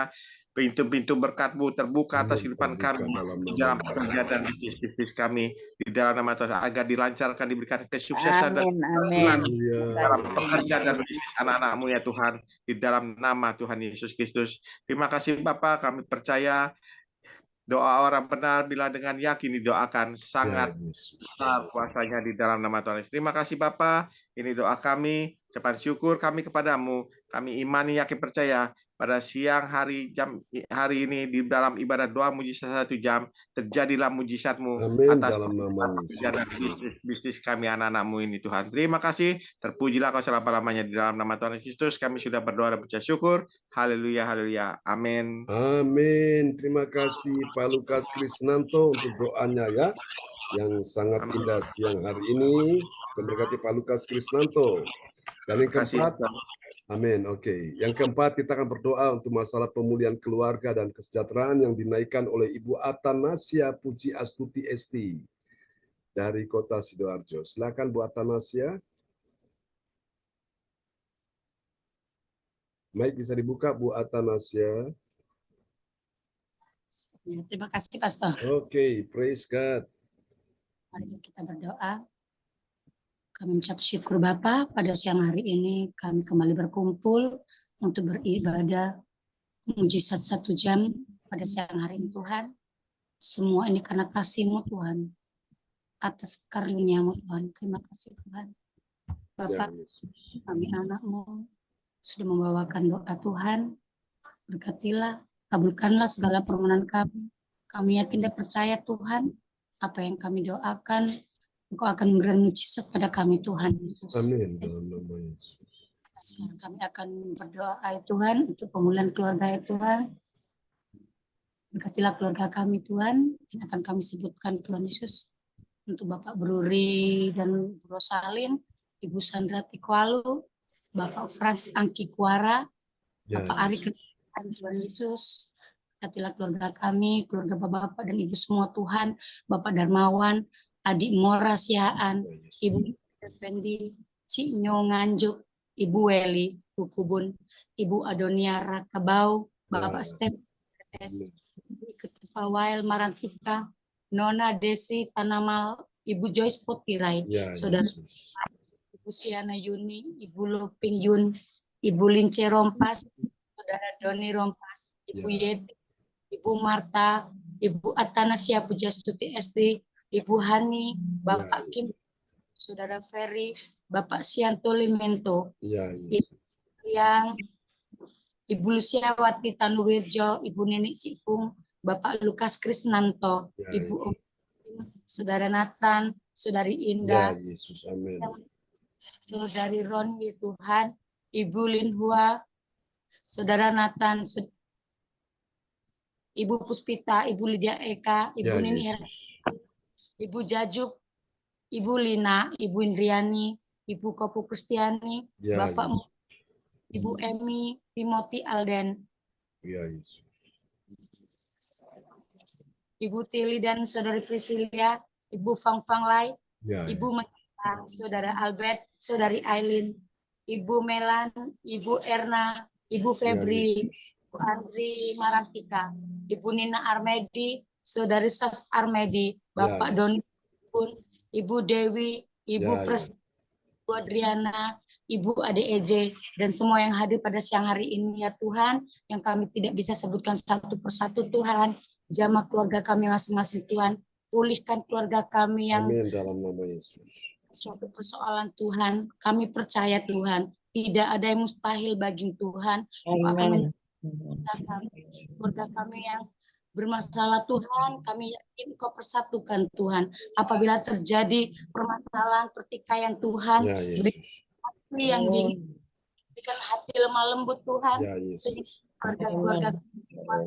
S5: pintu-pintu berkat-Mu terbuka atas
S1: Amin.
S5: kehidupan
S1: Terbuka
S5: kami
S1: dalam
S5: di
S1: nama
S5: dalam
S1: Yesus.
S5: pekerjaan dan bisnis kami di dalam nama Tuhan agar dilancarkan, diberikan kesuksesan dan
S4: Amin, amin.
S5: keberhasilan
S1: Haleluya.
S5: dalam pekerjaan dan bisnis anak-anakmu ya Tuhan, di dalam nama Tuhan Yesus Kristus. Terima kasih Bapak, kami percaya doa orang benar bila dengan yakin didoakan sangat
S1: Ya, Yesus.
S5: besar kuasanya di dalam nama Tuhan Yesus. Terima kasih Bapak, ini doa kami, ucapan syukur kami kepadamu. Kami imani, yakin, percaya pada siang hari ini di dalam ibadah doa mujizat 1 jam, terjadilah mujizat-Mu
S1: Amin
S5: atas
S1: dalam nama Yesus.
S5: pekerjaan dan bisnis kami anak-anak-Mu ini Tuhan. Terima kasih, terpujilah Kau selama-lamanya di dalam nama Tuhan Kristus. Kami sudah berdoa dan bercaya syukur. Haleluya, haleluya. Amin.
S1: Amin. Terima kasih Pak Lukas Krisnanto untuk doanya ya, yang sangat
S5: Amin.
S1: indah siang hari ini. Memberkati Pak Lukas Krisnanto. Dan yang
S5: Terima kasih.
S1: keempat, amin. Oke. Yang keempat, kita akan berdoa untuk masalah pemulihan keluarga dan kesejahteraan yang dinaikkan oleh Ibu Atanasia Puji Astuti Esti dari Kota Sidoarjo. Silakan Bu Atanasia. Mic bisa dibuka Bu Atanasia.
S6: Ya, terima kasih Pastor.
S1: Oke, praise God.
S6: Mari kita berdoa. Kami mengucap syukur Bapa, pada siang hari ini kami kembali berkumpul untuk beribadah mujizat 1 jam pada siang hari ini Tuhan. Semua ini karena kasih-Mu Tuhan, atas karunia-Mu Tuhan. Terima kasih Tuhan. Bapak, kami anak-Mu sudah membawakan doa Tuhan. Berkatilah, kabulkanlah segala permohonan kami. Kami yakin dan percaya Tuhan, apa yang kami doakan, Engkau akan memberikan mujizat pada kami Tuhan Yesus.
S1: Amin dalam nama Yesus.
S6: Sekarang kami akan berdoa ya Tuhan untuk pemulihan keluarga ya Tuhan. Berkatilah keluarga kami Tuhan, yang akan kami sebutkan Tuhan Yesus. Untuk Bapak Bruri dan Bu Rosalin, Ibu Sandra Tikwalu, Bapak Frans Angki Kuara,
S1: Ya,
S6: Bapak Ari Tuhan Yesus. Berkatilah keluarga kami, keluarga Bapak dan Ibu semua Tuhan, Bapak Darmawan, Adik Mora Siaan, Ibu Fendi, Cik Nyo Nganjuk, Ibu Weli, Bu Kubun, Ibu Adonia Rakabau, Bapak Step, Ibu Ketua Wael Marantika, Nona Desi Tanamal, Ibu Joyce Putirai,
S1: ya,
S6: Saudara
S1: Yesus.
S6: Ibu Siana Yuni, Ibu Luping Yun, Ibu Lince Rompas, Saudara Doni Rompas, Ibu
S1: Ya.
S6: Yeti, Ibu Marta, Ibu Atanasia Pujastuti Esti, Ibu Hani, Bapak Kim, Saudara Ferry, Bapak Sianto Limento,
S1: Ya,
S6: Ibu yang Ibu Luciawati Tanuwirjo, Ibu Nenek Sifung, Bapak Lukas Krisnanto,
S1: Ya,
S6: Ibu Saudara Nathan, Saudari
S1: Ya,
S6: Indah,
S1: Yesus. Amin.
S6: Saudari Ronwi Tuhan, Ibu Linhua, Saudara Nathan, Ibu Puspita, Ibu Lydia Eka, Ibu
S1: Ya,
S6: Nini
S1: Yesus.
S6: Ibu Jajuk, Ibu Lina, Ibu Indriani, Ibu Kopu Kristiani,
S1: Ya,
S6: Bapak
S1: Yesus.
S6: Ibu Emi, Timothy Alden,
S1: Ya, Yesus.
S6: Ibu Tili dan Saudari Priscilia, Ibu Fang Fang Lai,
S1: Ya,
S6: Ibu
S1: Yesus.
S6: Melita, Saudara Albert, Saudari Aileen, Ibu Melan, Ibu Erna, Ibu
S1: Ya,
S6: Febri,
S1: Yesus.
S6: Ibu Andri Marantika, Ibu Nina Armedi, Saudari Sas Armedi, Bapak
S1: Ya,
S6: Doni pun, Ibu Dewi, Ibu
S1: Ya,
S6: Pres, Ibu Adriana, Ibu Ade Eje, dan semua yang hadir pada siang hari ini ya Tuhan, yang kami tidak bisa sebutkan satu persatu Tuhan, jamah keluarga kami masing-masing Tuhan, pulihkan keluarga kami yang
S1: Amin dalam nama Yesus.
S6: suatu persoalan Tuhan, kami percaya Tuhan, tidak ada yang mustahil bagi Tuhan, Engkau akan keluarga kami yang bermasalah Tuhan, kami yakin Engkau persatukan Tuhan. Apabila terjadi permasalahan pertikaian Tuhan,
S1: Ya
S6: beri
S1: Yesus.
S6: hati yang dingin, berikan hati lemah lembut Tuhan,
S1: Ya
S6: sehingga
S1: Yesus.
S6: keluarga-keluarga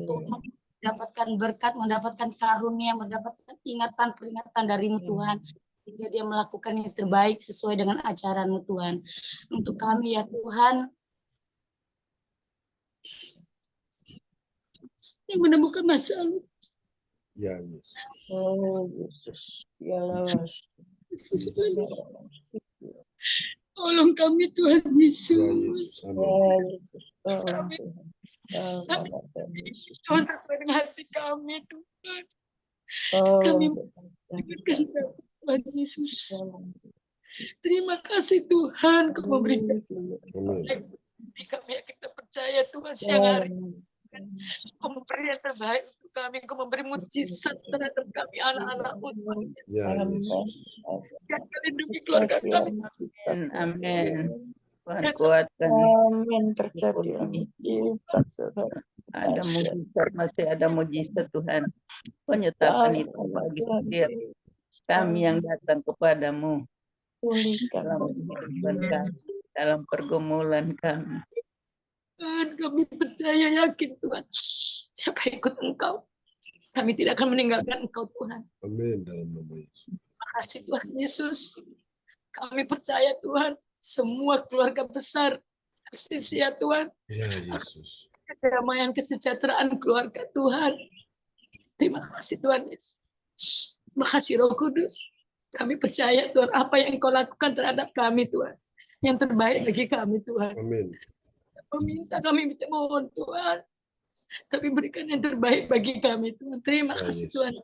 S6: Tuhan mendapatkan berkat, mendapatkan karunia, mendapatkan ingatan peringatan darimu Tuhan, sehingga dia melakukan yang terbaik sesuai dengan ajaran-Mu Tuhan. Untuk kami ya Tuhan, yang menemukan masalah,
S1: Ya Yesus.
S3: Oh Yesus, ya Allah.
S6: tolong kami Tuhan
S1: Ya
S6: Yesus.
S1: Yesus. Amin.
S3: Ya Yesus, tolong Tuhan. Tolong Tuhan Yesus.
S6: Tuhan terbaik hati kami Tuhan.
S3: Tolong
S6: Kami
S3: Tuhan.
S6: memberikan Tuhan Yesus.
S3: Tolong.
S6: Terima kasih Tuhan kau memberikan
S1: Amin.
S6: kami yang kita percaya Tuhan siang hari kau memberi yang terbaik untuk kami, kau memberi mujizat terhadap kami anak-anak-Mu Tuhan.
S1: Ya Yesus.
S6: Yang kau lindungi keluarga kami.
S4: Amin. Tuhan kuatkan.
S3: Amin, terjadi.
S4: Ada mujizat, masih ada mujizat Tuhan. Kau nyatakan itu bagi setiap kami yang datang kepadamu dalam kehidupan kami, dalam pergumulan kami.
S6: Tuhan kami percaya yakin Tuhan. Siapa ikut Engkau, kami tidak akan meninggalkan Engkau Tuhan.
S1: Amin dalam nama Yesus.
S6: Terima kasih Tuhan Yesus. Kami percaya Tuhan, semua keluarga besar sisi ya Tuhan,
S1: Ya Yesus.
S6: kedamaian kesejahteraan keluarga Tuhan. Terima kasih Tuhan Yesus. Terima kasih Roh Kudus. Kami percaya Tuhan apa yang Engkau lakukan terhadap kami Tuhan. Yang terbaik bagi kami Tuhan.
S1: Amin.
S6: Kami minta mohon Tuhan. Tapi berikan yang terbaik bagi kami Tuhan. Terima
S1: Ya
S6: kasih
S1: Yesus.
S6: Tuhan.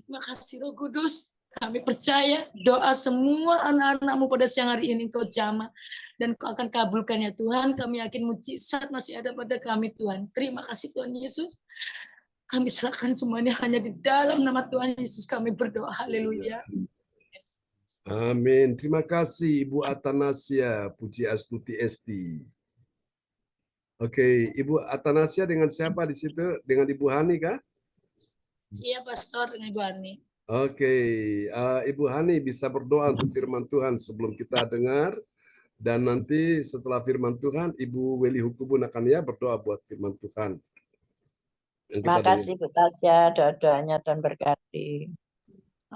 S6: Terima kasih Roh Kudus. Kami percaya doa semua anak-anak-Mu pada siang hari ini Kau jamah. Dan Kau akan kabulkan ya Tuhan. Kami yakin mujizat masih ada pada kami Tuhan. Terima kasih Tuhan Yesus. Kami serahkan semuanya hanya di dalam nama Tuhan Yesus kami berdoa. Haleluya.
S1: Amin. Terima kasih Ibu Atanasia Puji Astuti Esti. Oke, Ibu Atanasia dengan siapa di situ? Dengan Ibu Hani kah?
S6: Iya Pastor dengan Ibu Ani.
S1: Oke, Ibu Hani bisa berdoa untuk firman Tuhan sebelum kita dengar. Dan nanti setelah firman Tuhan, Ibu Weli Hukubun akan ya berdoa buat firman Tuhan. Yang kita
S3: Terima kasih Bu Tasya, doa-doanya Tuhan berkati.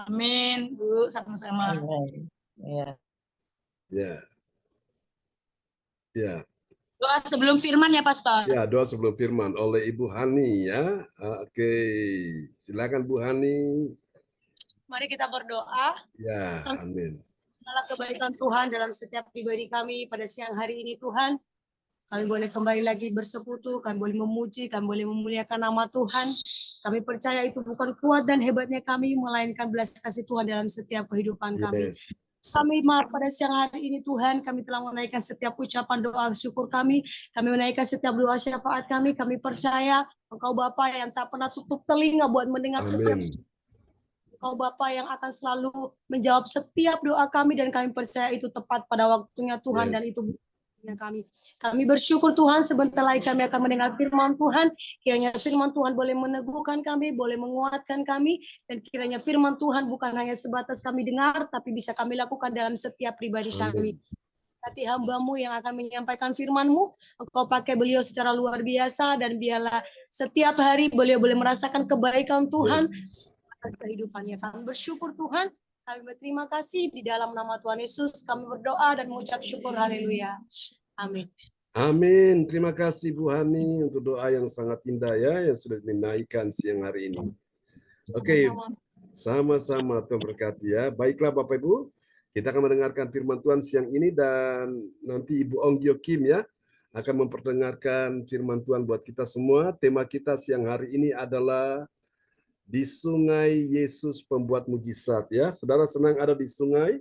S6: Amin, Bu, sama-sama.
S3: Amin. Ya.
S1: Ya. Ya.
S6: Doa sebelum firman ya, Pastor.
S1: Ya, doa sebelum firman oleh Ibu Hani ya. Oke, silakan Bu Hani.
S6: Mari kita berdoa.
S1: Ya, amin.
S6: Segala kebaikan Tuhan dalam setiap pribadi kami pada siang hari ini Tuhan. Kami boleh kembali lagi bersekutu, kami boleh memuji, kami boleh memuliakan nama Tuhan. Kami percaya itu bukan kuat dan hebatnya kami, melainkan belas kasih Tuhan dalam setiap kehidupan kami.
S1: Yes.
S6: Kami pada siang hari ini Tuhan, kami telah menaikkan setiap ucapan doa syukur kami menaikkan setiap doa syafaat kami percaya Engkau Bapa yang tak pernah tutup telinga buat mendengar setiap Engkau Bapa yang akan selalu menjawab setiap doa kami dan kami percaya itu tepat pada waktunya Tuhan dan itu kami bersyukur Tuhan sebentar lagi kami akan mendengar firman Tuhan. Kiranya firman Tuhan boleh meneguhkan kami, boleh menguatkan kami, dan kiranya firman Tuhan bukan hanya sebatas kami dengar, tapi bisa kami lakukan dalam setiap pribadi kami. Hati hamba-Mu yang akan menyampaikan firman-Mu, Engkau pakai beliau secara luar biasa, dan biarlah setiap hari beliau boleh merasakan kebaikan Tuhan atas kehidupannya. Kami bersyukur Tuhan. Kami berterima kasih di dalam nama Tuhan Yesus. Kami berdoa dan mengucap syukur. Haleluya. Amin.
S1: Amin. Terima kasih Bu Hani untuk doa yang sangat indah ya yang sudah dinaikkan siang hari ini. Oke, sama-sama Tuhan berkati ya. Baiklah Bapak Ibu, kita akan mendengarkan firman Tuhan siang ini dan nanti Ibu Onggyo Kim ya akan memperdengarkan firman Tuhan buat kita semua. Tema kita siang hari ini adalah di sungai Yesus pembuat mujizat ya. Saudara senang ada di sungai?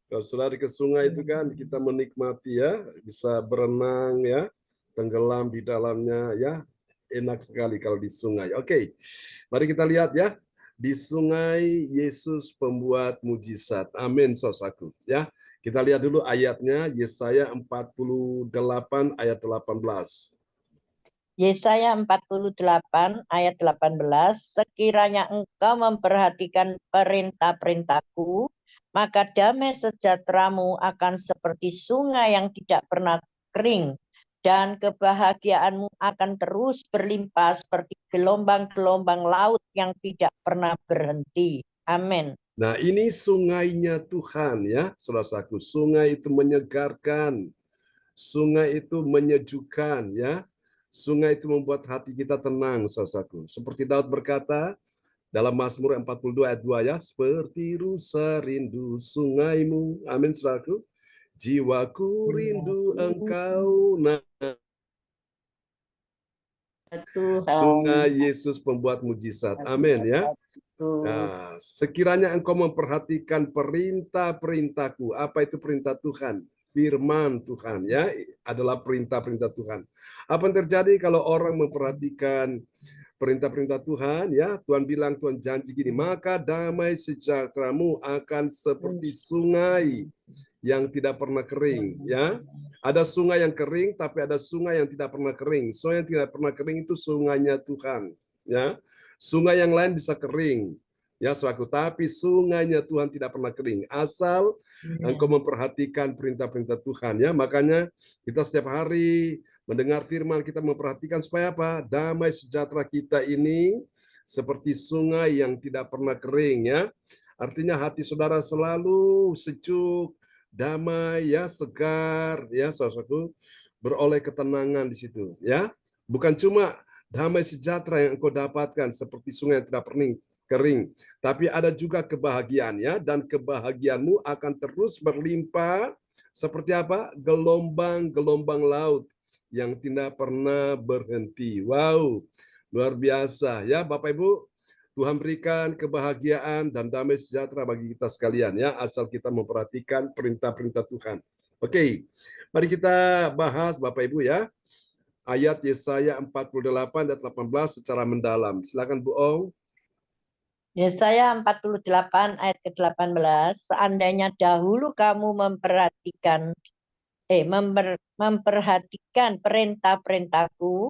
S1: Kalau saudara ke sungai itu kan kita menikmati ya, bisa berenang ya, tenggelam di dalamnya ya. Enak sekali kalau di sungai. Oke. Mari kita lihat ya. Di sungai Yesus pembuat mujizat. Amin saudaraku ya. Kita lihat dulu ayatnya Yesaya 48 ayat 18.
S3: Yesaya 48 ayat 18, sekiranya engkau memperhatikan perintah-perintahku, maka damai sejahteramu akan seperti sungai yang tidak pernah kering, dan kebahagiaanmu akan terus berlimpah seperti gelombang-gelombang laut yang tidak pernah berhenti. Amin.
S1: Nah, ini sungainya Tuhan ya, saudaraku. Sungai itu menyegarkan, sungai itu menyejukkan ya. Sungai itu membuat hati kita tenang, saudaraku. Seperti Daud berkata dalam Mazmur 42 ayat 2 ya, seperti rusa rindu sungaimu. Amin, saudaraku. Jiwaku rindu engkau. Nah,
S4: Tuhan.
S1: sungai Yesus pembuat mujizat. Amin ya. Nah, sekiranya engkau memperhatikan perintah-perintahku. Apa itu perintah Tuhan? Firman Tuhan ya, adalah perintah-perintah Tuhan. Apa yang terjadi kalau orang memperhatikan perintah-perintah Tuhan ya? Tuhan bilang, Tuhan janji gini, maka damai sejahteramu akan seperti sungai yang tidak pernah kering ya. Ada sungai yang kering, tapi ada sungai yang tidak pernah kering. Sungai yang tidak pernah kering itu sungainya Tuhan ya. Sungai yang lain bisa kering ya, saudaraku, tapi sungainya Tuhan tidak pernah kering asal engkau memperhatikan perintah-perintah Tuhan ya. Makanya kita setiap hari mendengar firman, kita memperhatikan supaya apa? Damai sejahtera kita ini seperti sungai yang tidak pernah kering ya. Artinya hati saudara selalu sejuk, damai ya, segar ya, saudaraku, beroleh ketenangan di situ ya. Bukan cuma damai sejahtera yang engkau dapatkan seperti sungai yang tidak pernah kering, tapi ada juga kebahagiaan ya, dan kebahagiaanmu akan terus berlimpah seperti apa? Gelombang-gelombang laut yang tidak pernah berhenti. Wow, luar biasa ya Bapak Ibu. Tuhan berikan kebahagiaan dan damai sejahtera bagi kita sekalian ya, asal kita memperhatikan perintah-perintah Tuhan. Oke, mari kita bahas Bapak Ibu ya, ayat Yesaya 48 dan 18 secara mendalam. Silakan Bu Ong.
S3: Yesaya 48 ayat ke-18, seandainya dahulu kamu memperhatikan perintah-perintahku,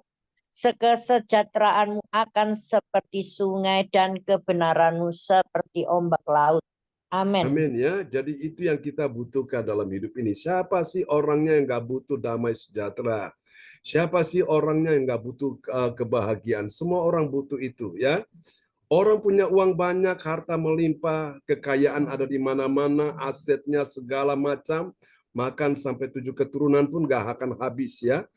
S3: kesejahteraanmu akan seperti sungai dan kebenaranmu seperti ombak laut. Amin.
S1: Amin ya. Jadi itu yang kita butuhkan dalam hidup ini. Siapa sih orangnya yang nggak butuh damai sejahtera? Siapa sih orangnya yang nggak butuh kebahagiaan? Semua orang butuh itu ya. Orang punya uang banyak, harta melimpah, kekayaan ada di mana-mana, asetnya segala macam, makan sampai 7 keturunan pun nggak akan habis ya.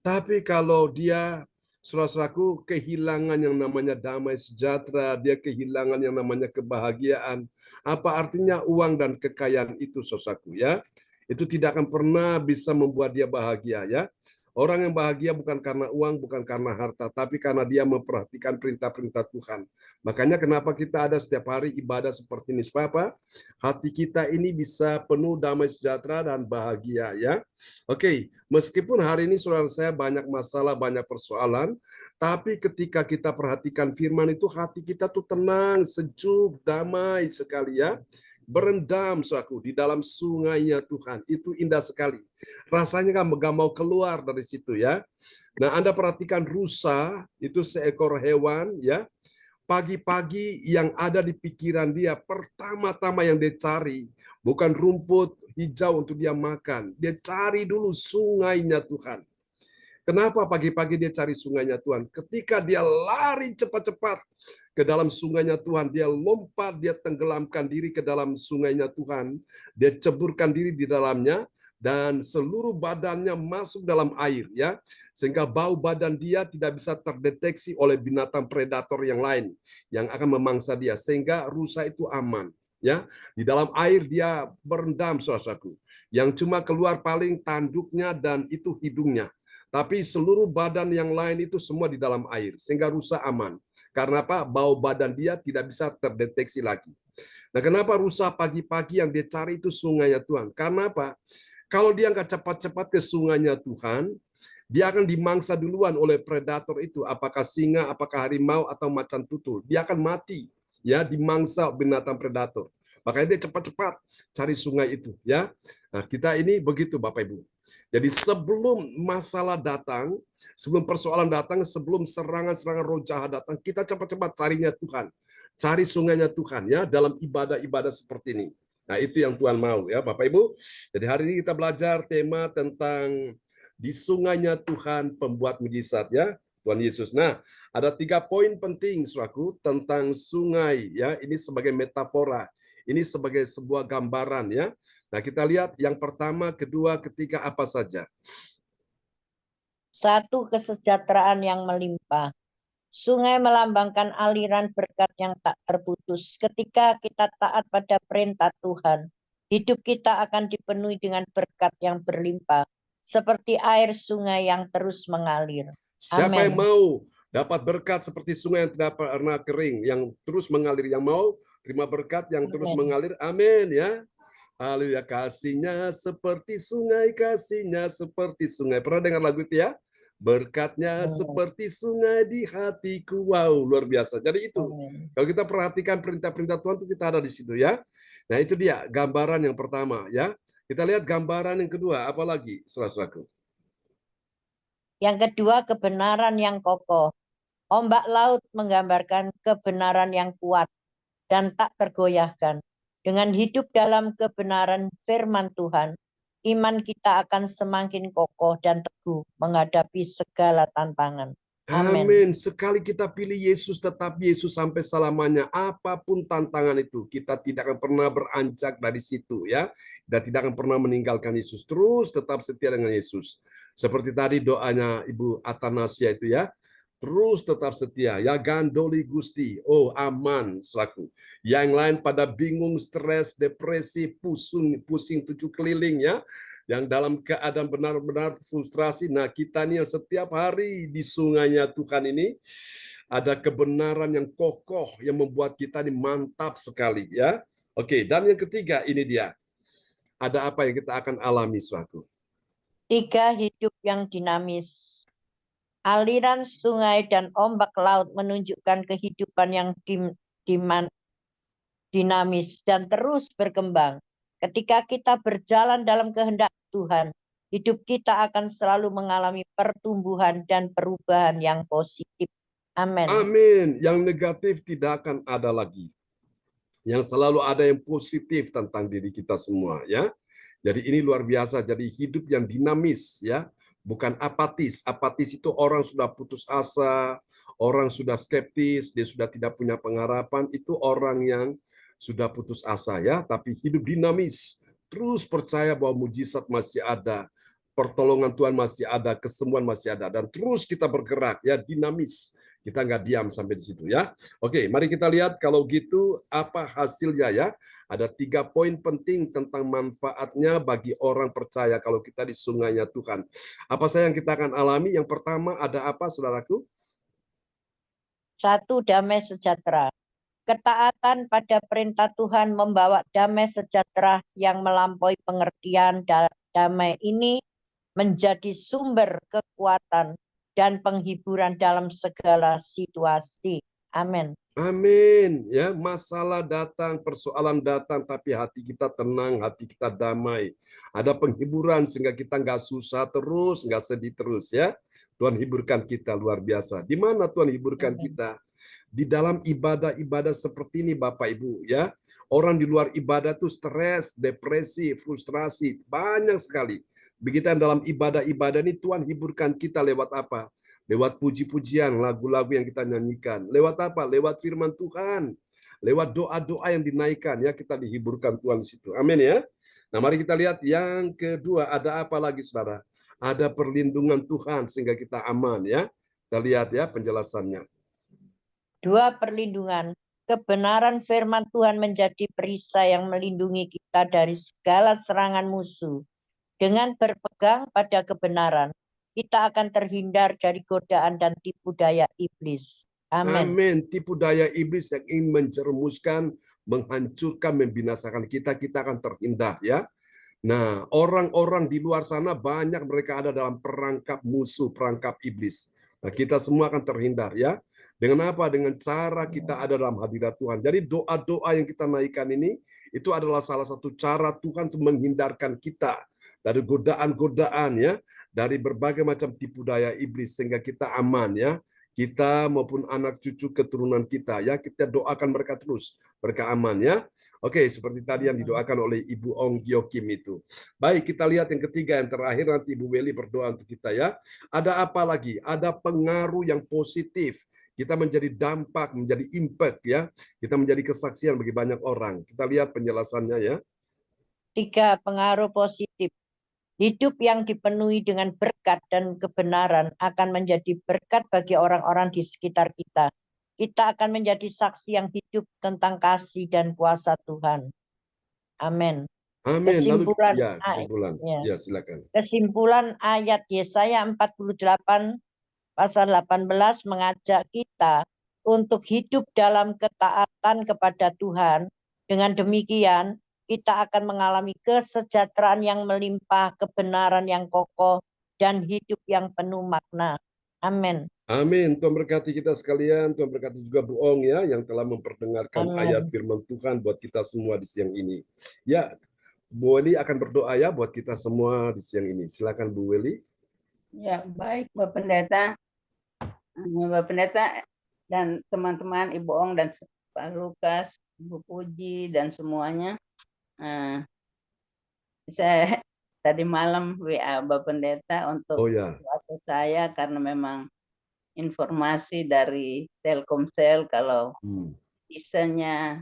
S1: Tapi kalau dia, saudaraku, kehilangan yang namanya damai sejahtera, dia kehilangan yang namanya kebahagiaan. Apa artinya uang dan kekayaan itu, saudaraku ya? Itu tidak akan pernah bisa membuat dia bahagia ya. Orang yang bahagia bukan karena uang, bukan karena harta, tapi karena dia memperhatikan perintah-perintah Tuhan. Makanya kenapa kita ada setiap hari ibadah seperti ini, supaya apa? Hati kita ini bisa penuh damai sejahtera dan bahagia ya. Oke, meskipun hari ini saudara saya banyak masalah, banyak persoalan, tapi ketika kita perhatikan firman itu, hati kita tuh tenang, sejuk, damai sekali ya. Berendam, saudaraku, di dalam sungainya Tuhan. Itu indah sekali. Rasanya nggak mau keluar dari situ ya. Nah, Anda perhatikan rusa, itu seekor hewan ya. Pagi-pagi yang ada di pikiran dia, pertama-tama yang dia cari, bukan rumput hijau untuk dia makan. Dia cari dulu sungainya Tuhan. Kenapa pagi-pagi dia cari sungainya Tuhan? Ketika dia lari cepat-cepat ke dalam sungainya Tuhan, dia lompat, dia tenggelamkan diri ke dalam sungainya Tuhan, dia ceburkan diri di dalamnya, dan seluruh badannya masuk dalam air ya, sehingga bau badan dia tidak bisa terdeteksi oleh binatang predator yang lain yang akan memangsa dia, sehingga rusa itu aman ya. Di dalam air dia berendam, saudaraku, yang cuma keluar paling tanduknya dan itu hidungnya. Tapi seluruh badan yang lain itu semua di dalam air, sehingga rusa aman. Karena apa? Bau badan dia tidak bisa terdeteksi lagi. Nah, kenapa rusa pagi-pagi yang dia cari itu sungainya Tuhan? Karena apa? Kalau dia nggak cepat-cepat ke sungainya Tuhan, dia akan dimangsa duluan oleh predator itu. Apakah singa, apakah harimau, atau macan tutul. Dia akan mati, ya, dimangsa binatang predator. Makanya dia cepat-cepat cari sungai itu, ya. Nah, kita ini begitu, Bapak Ibu. Jadi sebelum masalah datang, sebelum persoalan datang, sebelum serangan-serangan roh jahat datang, kita cepat-cepat carinya Tuhan. Cari sungainya Tuhan ya dalam ibadah-ibadah seperti ini. Nah, itu yang Tuhan mau ya Bapak Ibu. Jadi hari ini kita belajar tema tentang di sungainya Tuhan pembuat mujizat ya, Tuhan Yesus. Nah, ada 3 poin penting saudaraku tentang sungai ya. Ini sebagai metafora. Ini sebagai sebuah gambaran ya. Nah, kita lihat yang pertama, kedua, ketiga apa saja.
S3: 1. Kesejahteraan yang melimpah. Sungai melambangkan aliran berkat yang tak terputus. Ketika kita taat pada perintah Tuhan, hidup kita akan dipenuhi dengan berkat yang berlimpah, seperti air sungai yang terus mengalir.
S1: Siapa yang
S3: Amin.
S1: mau dapat berkat seperti sungai yang tidak pernah kering, yang terus mengalir, yang mau terima berkat yang terus
S3: Amin.
S1: mengalir, amin ya. Haleluya, kasihnya seperti sungai, kasihnya seperti sungai. Pernah dengar lagu itu ya? Berkatnya seperti sungai di hatiku. Wow, luar biasa. Jadi itu,
S3: Amin.
S1: kalau kita perhatikan perintah-perintah Tuhan itu kita ada di situ ya. Nah itu dia gambaran yang pertama ya. Kita lihat gambaran yang kedua, apa lagi saudara-saudaraku?
S3: Yang kedua, kebenaran yang kokoh. Ombak laut menggambarkan kebenaran yang kuat dan tak tergoyahkan. Dengan hidup dalam kebenaran firman Tuhan, iman kita akan semakin kokoh dan teguh menghadapi segala tantangan. Amin.
S1: Amin. Sekali kita pilih Yesus, tetap Yesus sampai selamanya. Apapun tantangan itu, kita tidak akan pernah beranjak dari situ ya. Kita tidak akan pernah meninggalkan Yesus. Terus tetap setia dengan Yesus. Seperti tadi doanya Ibu Atanasia itu ya. Terus tetap setia ya, gandoli Gusti, oh aman selaku. Yang lain pada bingung, stres, depresi, pusing 7 keliling ya, yang dalam keadaan benar-benar frustrasi. Nah kita nih yang setiap hari di sungainya Tuhan ini ada kebenaran yang kokoh yang membuat kita ini mantap sekali ya. Oke, dan yang ketiga ini dia, ada apa yang kita akan alami selaku.
S3: 3. Hidup yang dinamis. Aliran sungai dan ombak laut menunjukkan kehidupan yang dinamis dan terus berkembang. Ketika kita berjalan dalam kehendak Tuhan, hidup kita akan selalu mengalami pertumbuhan dan perubahan yang positif. Amin.
S1: Amin. Yang negatif tidak akan ada lagi. Yang selalu ada yang positif tentang diri kita semua ya. Jadi ini luar biasa. Jadi hidup yang dinamis ya. Bukan apatis. Apatis itu orang sudah putus asa, orang sudah skeptis, dia sudah tidak punya pengharapan. Itu orang yang sudah putus asa ya. Tapi hidup dinamis. Terus percaya bahwa mujizat masih ada. Pertolongan Tuhan masih ada, kesembuhan masih ada. Dan terus kita bergerak ya, dinamis. Kita nggak diam sampai di situ ya. Oke, mari kita lihat kalau gitu apa hasilnya ya. Ada 3 poin penting tentang manfaatnya bagi orang percaya kalau kita di sungainya Tuhan. Apa saja yang kita akan alami? Yang pertama ada apa, saudaraku?
S3: 1. Damai sejahtera. Ketaatan pada perintah Tuhan membawa damai sejahtera yang melampaui pengertian. Damai ini menjadi sumber kekuatan dan penghiburan dalam segala situasi. Amin.
S1: Amin. Ya, masalah datang, persoalan datang, tapi hati kita tenang, hati kita damai. Ada penghiburan sehingga kita nggak susah terus, nggak sedih terus ya. Tuhan hiburkan kita luar biasa. Di mana Tuhan hiburkan kita? Di dalam ibadah-ibadah seperti ini Bapak Ibu ya. Orang di luar ibadah tuh stres, depresi, frustrasi, banyak sekali. Begitu dalam ibadah-ibadah ini Tuhan hiburkan kita lewat apa? Lewat puji-pujian, lagu-lagu yang kita nyanyikan. Lewat apa? Lewat firman Tuhan. Lewat doa-doa yang dinaikkan ya, kita dihiburkan Tuhan di situ. Amin ya. Nah, mari kita lihat yang kedua, ada apa lagi Saudara? Ada perlindungan Tuhan sehingga kita aman ya. Kita lihat ya penjelasannya.
S3: 2. Perlindungan. Kebenaran firman Tuhan menjadi perisai yang melindungi kita dari segala serangan musuh. Dengan berpegang pada kebenaran, kita akan terhindar dari godaan dan tipu daya iblis. Amin.
S1: Amin. Tipu daya iblis yang ingin menjerumuskan, menghancurkan, membinasakan kita akan terhindar ya. Nah, orang-orang di luar sana banyak mereka ada dalam perangkap musuh, perangkap iblis. Nah, kita semua akan terhindar ya. Dengan apa? Dengan cara kita ada dalam hadirat Tuhan. Jadi doa-doa yang kita naikkan ini, itu adalah salah satu cara Tuhan untuk menghindarkan kita dari godaan-godaan ya, dari berbagai macam tipu daya iblis sehingga kita aman ya. Kita maupun anak cucu keturunan kita ya, kita doakan mereka terus, mereka aman ya. Oke, seperti tadi yang didoakan oleh Ibu Ong Giokim itu. Baik, kita lihat yang ketiga, yang terakhir nanti Ibu Weli berdoa untuk kita ya. Ada apa lagi? Ada pengaruh yang positif. Kita menjadi dampak, menjadi impact ya. Kita menjadi kesaksian bagi banyak orang. Kita lihat penjelasannya ya.
S3: 3 pengaruh positif. Hidup yang dipenuhi dengan berkat dan kebenaran akan menjadi berkat bagi orang-orang di sekitar kita. Kita akan menjadi saksi yang hidup tentang kasih dan kuasa Tuhan. Amin.
S1: Amin. Lalu
S3: Kesimpulan,
S1: ya, kesimpulan. Ya, silakan.
S3: Kesimpulan ayat Yesaya 48 pasal 18 mengajak kita untuk hidup dalam ketaatan kepada Tuhan. Dengan demikian, kita akan mengalami kesejahteraan yang melimpah, kebenaran yang kokoh, dan hidup yang penuh makna. Amin.
S1: Amin. Tuhan berkati kita sekalian. Tuhan berkati juga Bu Ong ya, yang telah memperdengarkan ayat firman Tuhan buat kita semua di siang ini. Ya, Bu Weli akan berdoa ya buat kita semua di siang ini. Silakan Bu Weli.
S4: Ya, baik Bapak Pendeta. Bapak Pendeta dan teman-teman Ibu Ong dan Pak Lukas, Ibu Puji dan semuanya. Saya tadi malam WA Bapak Pendeta untuk waktu saya karena memang informasi dari Telkomsel kalau bisanya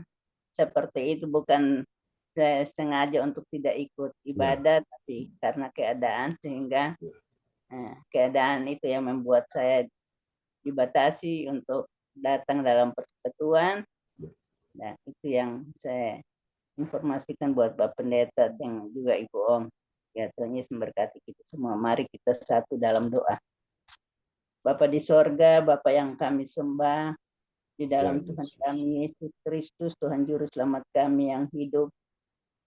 S4: seperti itu, bukan saya sengaja untuk tidak ikut ibadah, tapi karena keadaan, sehingga keadaan itu yang membuat saya dibatasi untuk datang dalam persekutuan. Nah, itu yang saya informasikan buat Bapak Pendeta dan juga Ibu Ong. Ya, Tuhan Yesus memberkati kita semua. Mari kita satu dalam doa. Bapa di sorga, Bapa yang kami sembah, di dalam Tuhan kami Yesus Kristus, Tuhan Juru Selamat kami yang hidup.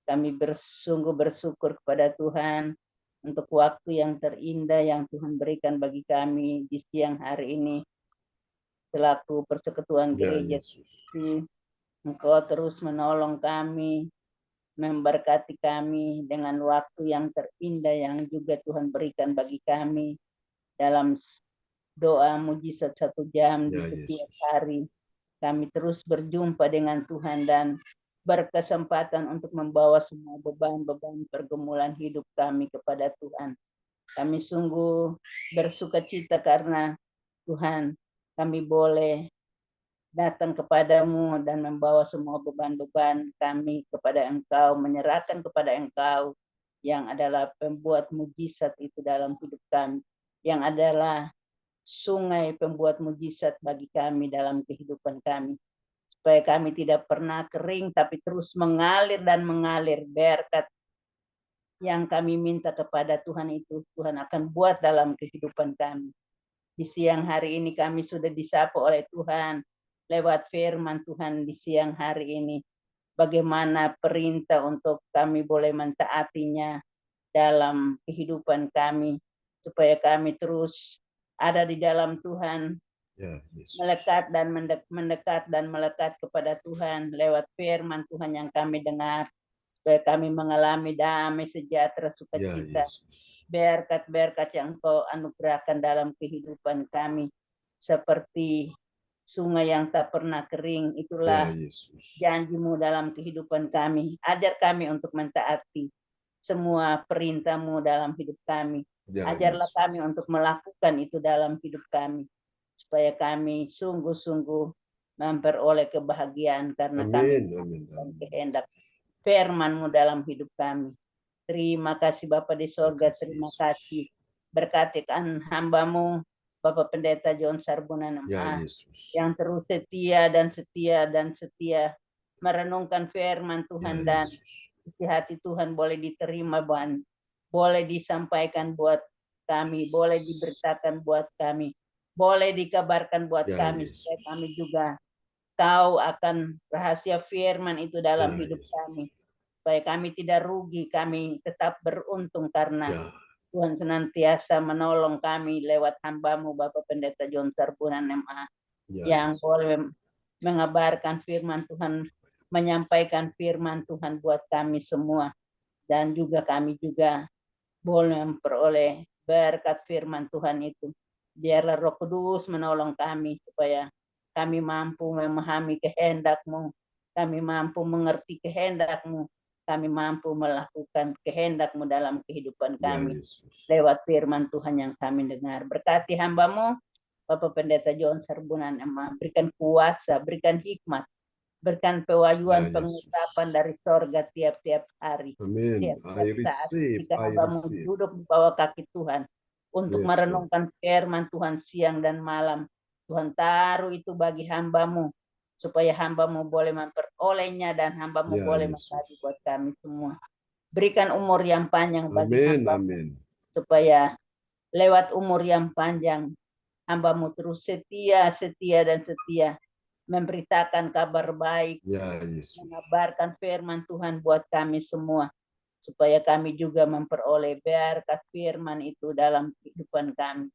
S4: Kami sungguh bersyukur kepada Tuhan untuk waktu yang terindah yang Tuhan berikan bagi kami di siang hari ini. Selaku persekutuan gereja, Engkau terus menolong kami, memberkati kami dengan waktu yang terindah yang juga Tuhan berikan bagi kami dalam doa mujizat 1 jam di setiap hari. Kami terus berjumpa dengan Tuhan dan berkesempatan untuk membawa semua beban-beban pergumulan hidup kami kepada Tuhan. Kami sungguh bersuka cita karena Tuhan, kami boleh datang kepadamu dan membawa semua beban-beban kami kepada Engkau, menyerahkan kepada Engkau yang adalah pembuat mujizat itu dalam hidup kami, yang adalah sungai pembuat mujizat bagi kami dalam kehidupan kami, supaya kami tidak pernah kering tapi terus mengalir dan mengalir. Berkat yang kami minta kepada Tuhan itu Tuhan akan buat dalam kehidupan kami. Di siang hari ini kami sudah disapa oleh Tuhan lewat firman Tuhan di siang hari ini. Bagaimana perintah untuk kami boleh mentaatinya dalam kehidupan kami, supaya kami terus ada di dalam Tuhan, melekat dan melekat kepada Tuhan lewat firman Tuhan yang kami dengar, supaya kami mengalami damai sejahtera sukacita. Berkat-berkat yang Kau anugerahkan dalam kehidupan kami, seperti sungai yang tak pernah kering, itulah janji-Mu dalam kehidupan kami. Ajar kami untuk mentaati semua perintah-Mu dalam hidup kami. Ajarlah kami untuk melakukan itu dalam hidup kami, supaya kami sungguh-sungguh memperoleh kebahagiaan karena kami kehendak firman-Mu dalam hidup kami. Terima kasih Bapa di sorga, terima kasih. Berkatikan hamba-Mu Bapak Pendeta John Sarbunan yang terus setia merenungkan firman Tuhan, dan isi hati Tuhan boleh diterima, boleh disampaikan buat kami, boleh diberitakan buat kami, boleh dikabarkan buat kami, supaya kami juga tahu akan rahasia firman itu dalam hidup kami, supaya kami tidak rugi, kami tetap beruntung karena Tuhan senantiasa menolong kami lewat hamba-Mu Bapak Pendeta John Sarbunan MA. yang boleh mengabarkan firman Tuhan, menyampaikan firman Tuhan buat kami semua. Dan juga kami juga boleh memperoleh berkat firman Tuhan itu. Biarlah Roh Kudus menolong kami supaya kami mampu memahami kehendak-Mu, kami mampu mengerti kehendak-Mu, kami mampu melakukan kehendak-Mu dalam kehidupan kami. Lewat firman Tuhan yang kami dengar. Berkati hamba-Mu, Bapak Pendeta John Serbunan, berikan kuasa, berikan hikmat, berikan pewahyuan pengutapan dari sorga tiap-tiap hari.
S1: Amin.
S4: Tiap-tiap
S1: I
S4: saat
S1: receive.
S4: ketika hamba-Mu duduk di bawah kaki Tuhan untuk merenungkan firman Tuhan siang dan malam. Tuhan taruh itu bagi hamba-Mu supaya hamba-Mu boleh memperolehnya dan hamba-Mu boleh membagi buat kami semua. Berikan umur yang panjang bagi hamba-Mu supaya lewat umur yang panjang hamba-Mu terus setia memberitakan kabar baik, mengabarkan firman Tuhan buat kami semua, supaya kami juga memperoleh berkat firman itu dalam kehidupan kami.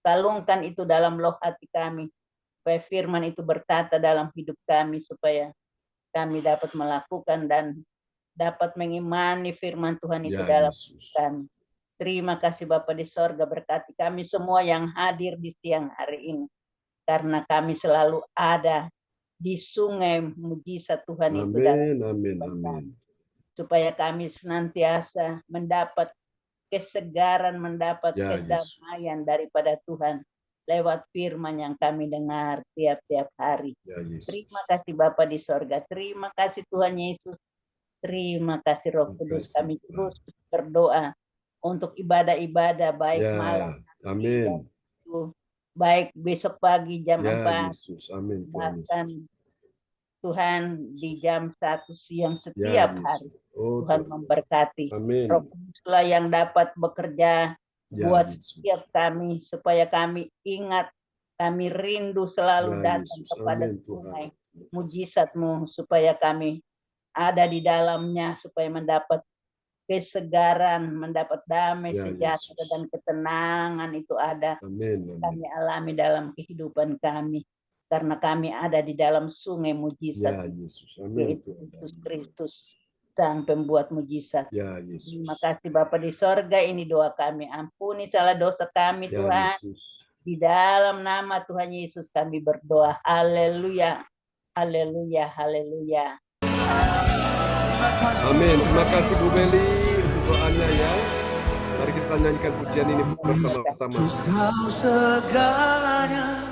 S4: Kalungkan itu dalam loh hati kami, supaya firman itu bertata dalam hidup kami, supaya kami dapat melakukan dan dapat mengimani firman Tuhan itu dalam hidup kami. Terima kasih Bapa di sorga, berkati kami semua yang hadir di siang hari ini, karena kami selalu ada di sungai mujizat Tuhan itu dalam
S1: amin.
S4: Supaya kami senantiasa mendapat kesegaran, mendapat kedamaian daripada Tuhan lewat firman yang kami dengar tiap-tiap hari. Terima kasih Bapa di sorga, terima kasih Tuhan Yesus, terima kasih Roh Kudus. Kami terus berdoa untuk ibadah-ibadah baik malam,
S1: amin,
S4: baik besok pagi jam 4,
S1: amin,
S4: bahkan Tuhan di jam 1 siang setiap hari. Tuhan memberkati. Roh Kuduslah yang dapat bekerja buat setiap kami, supaya kami ingat, kami rindu selalu datang kepada sungai mujizat-Mu, supaya kami ada di dalamnya, supaya mendapat kesegaran, mendapat damai, sejahtera dan ketenangan itu ada. Kami alami dalam kehidupan kami, karena kami ada di dalam sungai mujizat, yaitu Yesus Kristus, Sang Pembuat mujizat. Terima kasih Bapa di sorga, ini doa kami. Ampuni salah dosa kami Tuhan. Di dalam nama Tuhan Yesus kami berdoa. Haleluya, haleluya, haleluya.
S1: Amin. Terima kasih Bu Beli untuk doanya ya. Mari kita nyanyikan pujian ini bersama-sama.
S2: Kau segalanya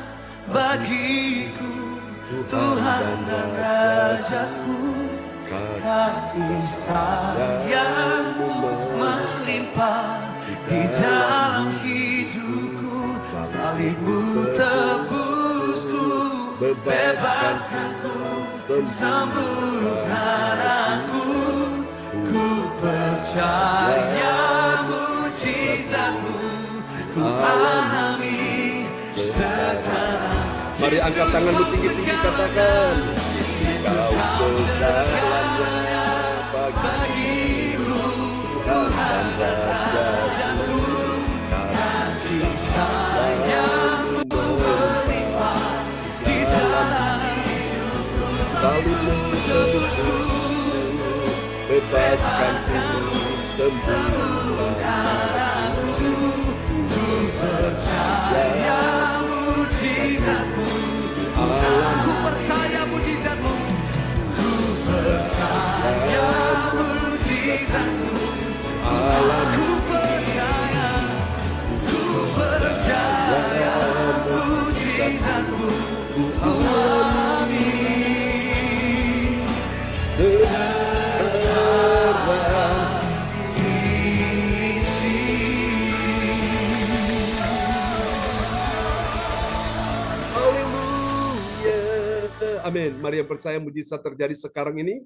S2: bagiku, Tuhan dan Rajaku, kasih sayang-Mu melimpah di dalam hidupku, salib-Mu tebusku, bebaskanku, sembuhkan aku, ku percaya mujizat-Mu, ku alami sekarang.
S1: Mari angkat tanganmu tinggi-tinggi, katakan, Kau segalanya bagiku, Tuhan dan Rajaku, kasih sayang-Mu melimpah di dalam hidupku, salib-Mu tebusku, bebaskanku, sembuhkan aku, ku percaya mujizat-Mu, ku percaya mujizat-Mu, ku percaya mujizat-Mu, ku percaya mujizat-Mu, ku alami sekarang ini. Amin. Mari yang percaya mujizat terjadi sekarang ini.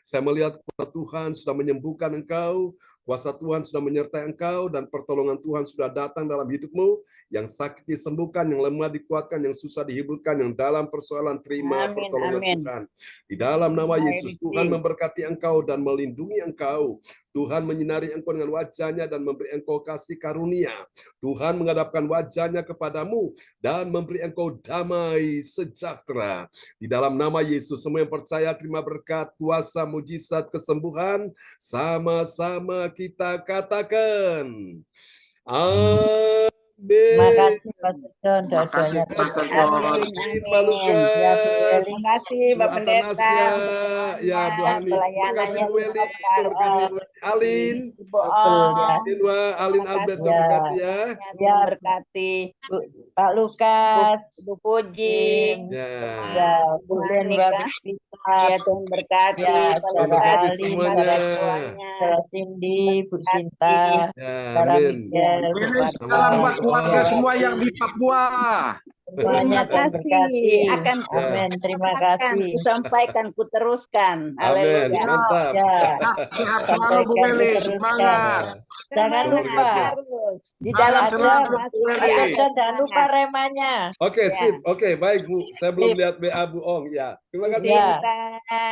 S1: Saya melihat kuasa Tuhan sudah menyembuhkan engkau. Kuasa Tuhan sudah menyertai engkau dan pertolongan Tuhan sudah datang dalam hidupmu. Yang sakit disembuhkan, yang lemah dikuatkan, yang susah dihiburkan, yang dalam persoalan terima
S3: Amin,
S1: pertolongan
S3: amin.
S1: Tuhan. Di dalam nama
S3: I
S1: Yesus, Tuhan
S3: receive.
S1: memberkati engkau dan melindungi engkau. Tuhan menyinari engkau dengan wajah-Nya dan memberi engkau kasih karunia. Tuhan menghadapkan wajah-Nya kepadamu dan memberi engkau damai sejahtera. Di dalam nama Yesus, semua yang percaya terima berkat, kuasa, mujizat, kesembuhan. Sama-sama kita katakan. Amin.
S3: Terima kasih Pastor John.
S5: Terima kasih,
S3: Doa-doanya
S5: Pastor
S3: terberkati.
S5: John.
S1: Amin, Pak Lukas.
S3: Ya, Bu Eli.
S4: Terima kasih
S1: Bu
S4: Pak Pendeta
S1: Atanasya,
S4: untuk
S1: ya Bu
S4: doanya,
S1: Hani. Terima kasih
S4: pelayanannya
S1: Bu Eli,
S4: luar
S1: berkati Bu
S4: biasa.
S1: Alin.
S4: Ibu
S3: Betul ya.
S4: Om,
S1: Inwa, Alin
S4: terima
S1: Albert
S4: kasih
S3: Ya,
S1: berkati ya.
S3: ya,
S4: berkati
S3: Pak Lukas.
S4: Bu Puji,
S1: Ya.
S3: Ya, Bu Len
S4: Monica.
S3: Babita.
S4: Ya Tuhan berkati,
S3: Ya,
S4: Pak
S3: Saudara
S1: Berkati
S4: Lukas,
S3: Ali,
S1: semuanya.
S3: Saudara
S4: doanya.
S3: Cindy, Bu
S4: Berkati.
S3: Sinta,
S1: Ya,
S3: Saudara
S1: amin.
S3: Miguel, Bu
S5: Ini
S3: Marta,
S5: salam buat
S3: Bu
S5: keluarga
S1: Oh.
S5: semua yang di Papua.
S3: semuanya
S4: Terima
S3: Tuhan
S4: kasih.
S3: berkati.
S4: Akan
S3: Amin, terima
S4: akan
S3: kasih.
S4: kusampaikan, kuteruskan.
S1: Amin,
S4: Haleluya.
S1: mantap.
S3: Ya,
S5: Sehat selalu Bu
S3: sampaikan
S5: Meli,
S3: diteruskan.
S5: semangat.
S3: Jangan
S1: Tuhan
S3: lupa,
S1: berkati.
S4: Harus di
S5: Semangat
S4: dalam
S5: selalu
S4: Tuhan
S5: Bu
S4: masih
S5: Meli.
S3: Pastor
S4: ada
S3: John jangan lupa
S4: semangat.
S3: remanya.
S1: Oke,
S4: Ya.
S1: sip. Oke, baik Bu. Saya belum
S3: Sip.
S1: lihat BA Bu Ong. Ya, terima
S4: Bu
S1: kasih.
S3: Ya.
S4: Sinta,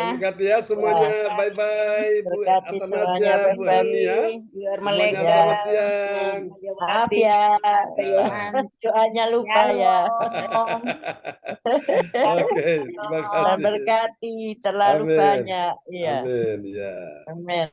S1: Berkati ya semuanya. Bye-bye. Bu
S3: Berkati semuanya,
S1: Atanasya, Bu Hani ya.
S4: Biar
S1: Semuanya
S4: Maleka,
S1: selamat siang.
S3: Maaf ya,
S4: Yohan,
S3: doanya lupa ya.
S4: Shalom.
S1: Oke, terima
S3: Dan
S1: kasih.
S3: berkati terlalu
S1: Amin.
S3: banyak. Iya,
S1: Amin. Ya.
S3: amin.